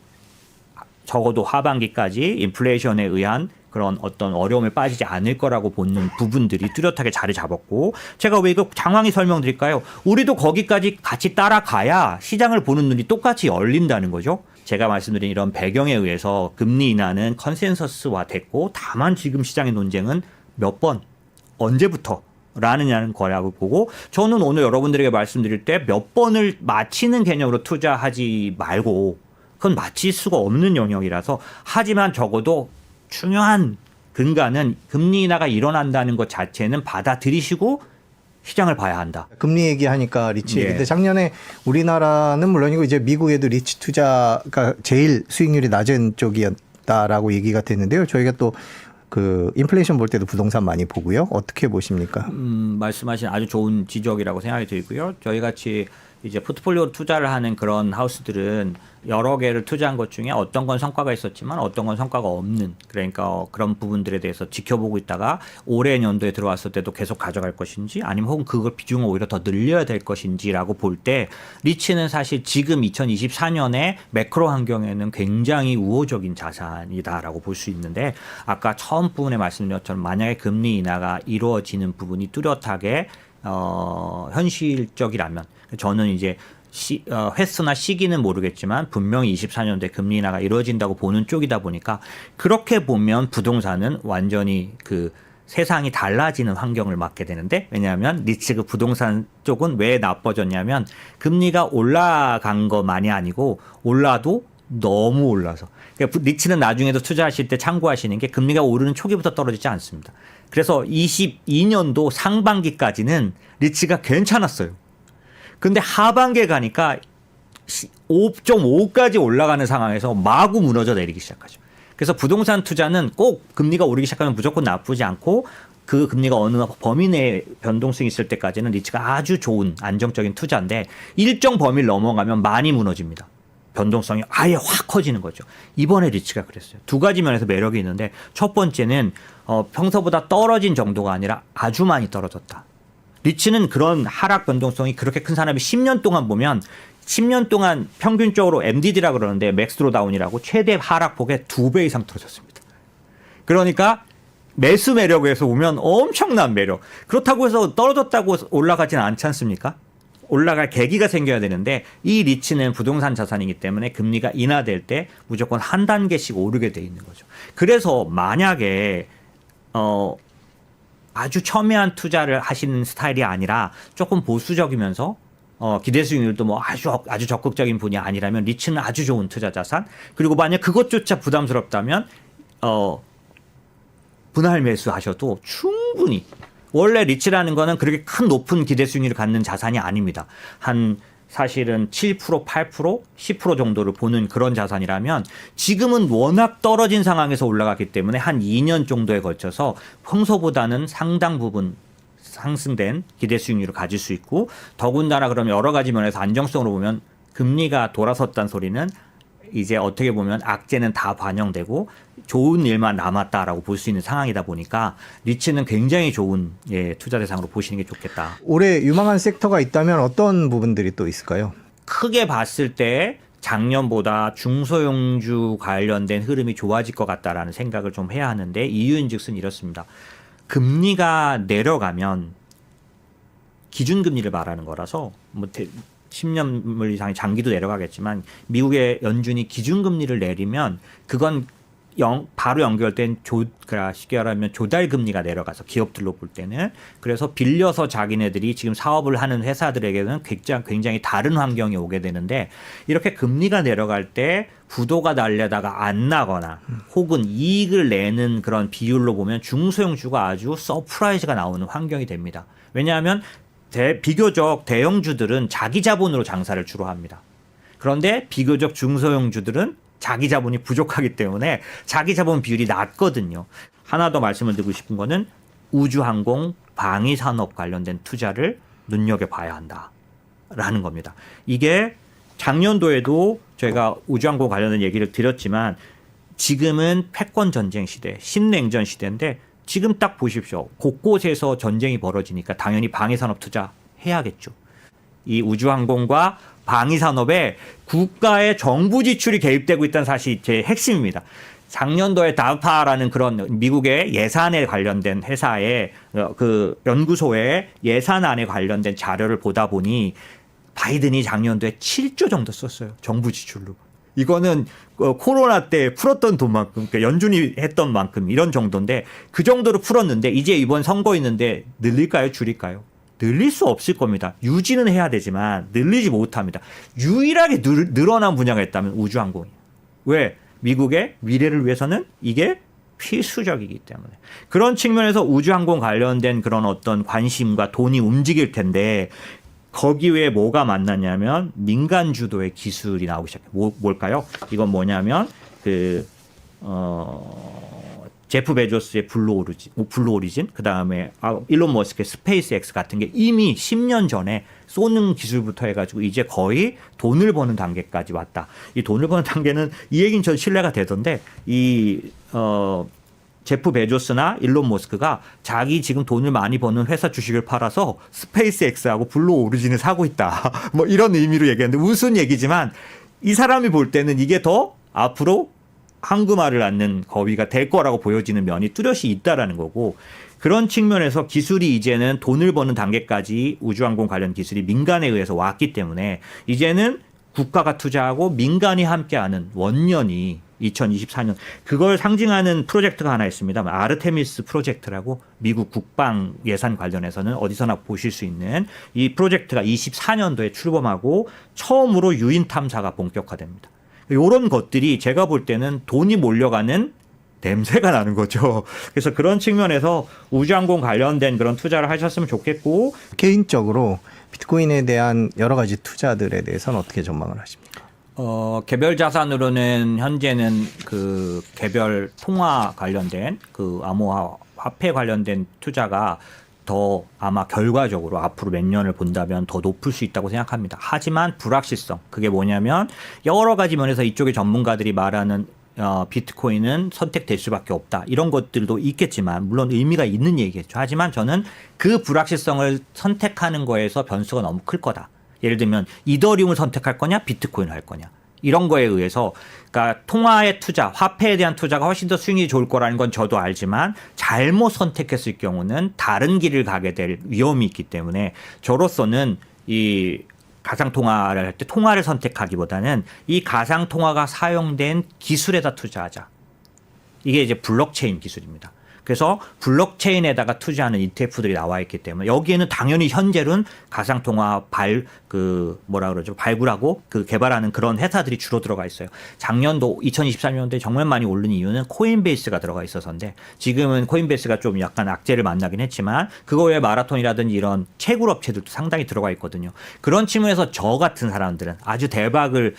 적어도 하반기까지 인플레이션에 의한 그런 어떤 어려움에 빠지지 않을 거라고 보는 부분들이 뚜렷하게 자리 잡았고 제가 왜 이거 장황히 설명드릴까요? 우리도 거기까지 같이 따라가야 시장을 보는 눈이 똑같이 열린다는 거죠. 제가 말씀드린 이런 배경에 의해서 금리 인하는 컨센서스화 됐고 다만 지금 시장의 논쟁은 몇 번 언제부터 라느냐는 거라고 보고 저는 오늘 여러분들에게 말씀드릴 때 몇 번을 맞히는 개념으로 투자하지 말고 그건 맞힐 수가 없는 영역이라서 하지만 적어도 중요한 근간은 금리 인하가 일어난다는 것 자체는 받아들이시고 시장을 봐야 한다. 금리 얘기하니까 리츠 예. 얘기인데 작년에 우리나라는 물론이고 이제 미국에도 리츠 투자가 제일 수익률이 낮은 쪽이었다라고 얘기가 됐는데요. 저희가 또 그 인플레이션 볼 때도 부동산 많이 보고요. 어떻게 보십니까? 말씀하신 아주 좋은 지적이라고 생각이 들고요. 저희 같이 이제 포트폴리오 투자를 하는 그런 하우스들은 여러 개를 투자한 것 중에 어떤 건 성과가 있었지만 어떤 건 성과가 없는 그러니까 그런 부분들에 대해서 지켜보고 있다가 올해 연도에 들어왔을 때도 계속 가져갈 것인지 아니면 혹은 그걸 비중을 오히려 더 늘려야 될 것인지라고 볼 때 리츠는 사실 지금 2024년에 매크로 환경에는 굉장히 우호적인 자산이다라고 볼 수 있는데 아까 처음 부분에 말씀드린 것처럼 만약에 금리 인하가 이루어지는 부분이 뚜렷하게 현실적이라면 저는 이제 횟수나 시기는 모르겠지만 분명히 24년도에 금리 인하가 이루어진다고 보는 쪽이다 보니까 그렇게 보면 부동산은 완전히 그 세상이 달라지는 환경을 맞게 되는데 왜냐하면 리츠그 부동산 쪽은 왜 나빠졌냐면 금리가 올라간 것만이 아니고 올라도 너무 올라서 그러니까 리츠는 나중에도 투자하실 때 참고하시는 게 금리가 오르는 초기부터 떨어지지 않습니다. 그래서 22년도 상반기까지는 리츠가 괜찮았어요. 근데 하반기에 가니까 5.5까지 올라가는 상황에서 마구 무너져 내리기 시작하죠. 그래서 부동산 투자는 꼭 금리가 오르기 시작하면 무조건 나쁘지 않고 그 금리가 어느 범위 내에 변동성이 있을 때까지는 리츠가 아주 좋은 안정적인 투자인데 일정 범위를 넘어가면 많이 무너집니다. 변동성이 아예 확 커지는 거죠. 이번에 리츠가 그랬어요. 두 가지 면에서 매력이 있는데 첫 번째는 평소보다 떨어진 정도가 아니라 아주 많이 떨어졌다. 리츠는 그런 하락 변동성이 그렇게 큰 사람이 10년 동안 보면 10년 동안 평균적으로 MDD라 그러는데 맥스로 다운이라고 최대 하락폭의 2배 이상 떨어졌습니다. 그러니까 매수 매력에서 오면 엄청난 매력. 그렇다고 해서 떨어졌다고 올라가지는 않지 않습니까? 올라갈 계기가 생겨야 되는데 이 리츠는 부동산 자산이기 때문에 금리가 인하될 때 무조건 한 단계씩 오르게 돼 있는 거죠. 그래서 만약에 아주 첨예한 투자를 하시는 스타일이 아니라 조금 보수적이면서 기대 수익률도 뭐 아주 적극적인 분이 아니라면 리츠는 아주 좋은 투자 자산. 그리고 만약 그것조차 부담스럽다면 분할 매수하셔도 충분히, 원래 리츠라는 거는 그렇게 큰 높은 기대 수익률을 갖는 자산이 아닙니다. 한 사실은 7%, 8%, 10% 정도를 보는 그런 자산이라면 지금은 워낙 떨어진 상황에서 올라갔기 때문에 한 2년 정도에 걸쳐서 평소보다는 상당 부분 상승된 기대 수익률을 가질 수 있고, 더군다나 그러면 여러 가지 면에서 안정성으로 보면 금리가 돌아섰다는 소리는 이제 어떻게 보면 악재는 다 반영되고 좋은 일만 남았다라고 볼 수 있는 상황이다 보니까 리츠는 굉장히 좋은 투자 대상으로 보시는 게 좋겠다. 올해 유망한 섹터가 있다면 어떤 부분들이 또 있을까요? 크게 봤을 때 작년보다 중소형주 관련된 흐름이 좋아질 것 같다라는 생각을 좀 해야 하는데, 이유인즉슨 이렇습니다. 금리가 내려가면 기준금리를 말하는 거라서 뭐 10년 이상의 장기도 내려가겠지만 미국의 연준이 기준금리를 내리면 그건 바로 연결된 쉽게 말하면 조달금리가 내려가서 기업들로 볼 때는, 그래서 빌려서 자기네들이 지금 사업을 하는 회사들에게는 굉장히 다른 환경이 오게 되는데, 이렇게 금리가 내려갈 때 부도가 날려다가 안 나거나 혹은 이익을 내는 그런 비율로 보면 중소형주가 아주 서프라이즈가 나오는 환경이 됩니다. 왜냐하면 비교적 대형주들은 자기 자본으로 장사를 주로 합니다. 그런데 비교적 중소형주들은 자기 자본이 부족하기 때문에 자기 자본 비율이 낮거든요. 하나 더 말씀을 드리고 싶은 거는 우주항공, 방위산업 관련된 투자를 눈여겨봐야 한다라는 겁니다. 이게 작년도에도 저희가 우주항공 관련된 얘기를 드렸지만 지금은 패권 전쟁 시대, 신냉전 시대인데 지금 딱 보십시오. 곳곳에서 전쟁이 벌어지니까 당연히 방위산업 투자 해야겠죠. 이 우주항공과 방위산업에 국가의 정부 지출이 개입되고 있다는 사실이 제 핵심입니다. 작년도에 다파라는 그런 미국의 예산에 관련된 회사의 그 연구소의 예산안에 관련된 자료를 보다 보니 바이든이 작년도에 7조 정도 썼어요. 정부 지출로. 이거는 코로나 때 풀었던 돈만큼, 그러니까 연준이 했던 만큼 이런 정도인데 그 정도로 풀었는데 이제 이번 선거 있는데 늘릴까요? 줄일까요? 늘릴 수 없을 겁니다. 유지는 해야 되지만 늘리지 못합니다. 유일하게 늘어난 분야가 있다면 우주항공이에요. 왜? 미국의 미래를 위해서는 이게 필수적이기 때문에. 그런 측면에서 우주항공 관련된 그런 어떤 관심과 돈이 움직일 텐데 거기에 뭐가 만났냐면 민간 주도의 기술이 나오기 시작해요. 뭘까요? 이건 뭐냐면 제프 베조스의 블루 오리진, 그 다음에 일론 머스크의 스페이스 X 같은 게 이미 10년 전에 쏘는 기술부터 해가지고 이제 거의 돈을 버는 단계까지 왔다. 이 돈을 버는 단계는 이 얘기는 전 신뢰가 되던데 제프 베조스나 일론 머스크가 자기 지금 돈을 많이 버는 회사 주식을 팔아서 스페이스 X하고 블루 오리진을 사고 있다. 뭐 이런 의미로 얘기하는데 무슨 얘기지만 이 사람이 볼 때는 이게 더 앞으로 황금알을 낳는 거위가 될 거라고 보여지는 면이 뚜렷이 있다라는 거고, 그런 측면에서 기술이 이제는 돈을 버는 단계까지 우주항공 관련 기술이 민간에 의해서 왔기 때문에 이제는 국가가 투자하고 민간이 함께하는 원년이 2024년 그걸 상징하는 프로젝트가 하나 있습니다. 아르테미스 프로젝트라고 미국 국방 예산 관련해서는 어디서나 보실 수 있는 이 프로젝트가 24년도에 출범하고 처음으로 유인 탐사가 본격화됩니다. 이런 것들이 제가 볼 때는 돈이 몰려가는 냄새가 나는 거죠. 그래서 그런 측면에서 우주항공 관련된 그런 투자를 하셨으면 좋겠고, 개인적으로 비트코인에 대한 여러 가지 투자들에 대해서는 어떻게 전망을 하십니까? 개별 자산으로는 현재는 그 개별 통화 관련된 그 암호화 화폐 관련된 투자가 더 아마 결과적으로 앞으로 몇 년을 본다면 더 높을 수 있다고 생각합니다. 하지만 불확실성, 그게 뭐냐면 여러 가지 면에서 이쪽의 전문가들이 말하는 비트코인은 선택될 수밖에 없다. 이런 것들도 있겠지만 물론 의미가 있는 얘기겠죠. 하지만 저는 그 불확실성을 선택하는 거에서 변수가 너무 클 거다. 예를 들면 이더리움을 선택할 거냐, 비트코인을 할 거냐. 이런 거에 의해서 그러니까 통화의 투자, 화폐에 대한 투자가 훨씬 더 수익이 좋을 거라는 건 저도 알지만 잘못 선택했을 경우는 다른 길을 가게 될 위험이 있기 때문에 저로서는 이 가상 통화를 할 때 통화를 선택하기보다는 이 가상 통화가 사용된 기술에다 투자하자. 이게 이제 블록체인 기술입니다. 그래서 블록체인에다가 투자하는 ETF들이 나와 있기 때문에 여기에는 당연히 현재는 가상통화 발굴하고 그 개발하는 그런 회사들이 주로 들어가 있어요. 작년도 2023년도에 정말 많이 오른 이유는 코인베이스가 들어가 있어서인데 지금은 코인베이스가 좀 약간 악재를 만나긴 했지만 그거 외에 마라톤이라든지 이런 채굴 업체들도 상당히 들어가 있거든요. 그런 측면에서 저 같은 사람들은 아주 대박을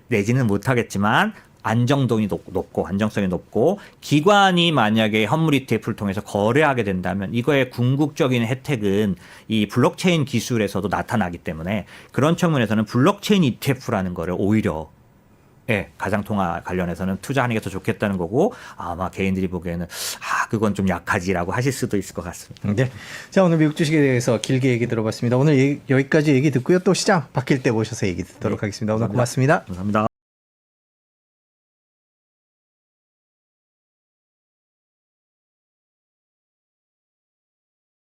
내지는 못하겠지만 안정성이 높고 기관이 만약에 현물 ETF를 통해서 거래하게 된다면 이거의 궁극적인 혜택은 이 블록체인 기술에서도 나타나기 때문에 그런 측면에서는 블록체인 ETF라는 거를 오히려 가상통화 관련해서는 투자하는 게 더 좋겠다는 거고 아마 개인들이 보기에는 그건 좀 약하지라고 하실 수도 있을 것 같습니다. 네. 자, 오늘 미국 주식에 대해서 길게 얘기 들어봤습니다. 오늘 여기까지 얘기 듣고요. 또 시장 바뀔 때 모셔서 얘기 듣도록 하겠습니다. 오늘 고맙습니다. 감사합니다.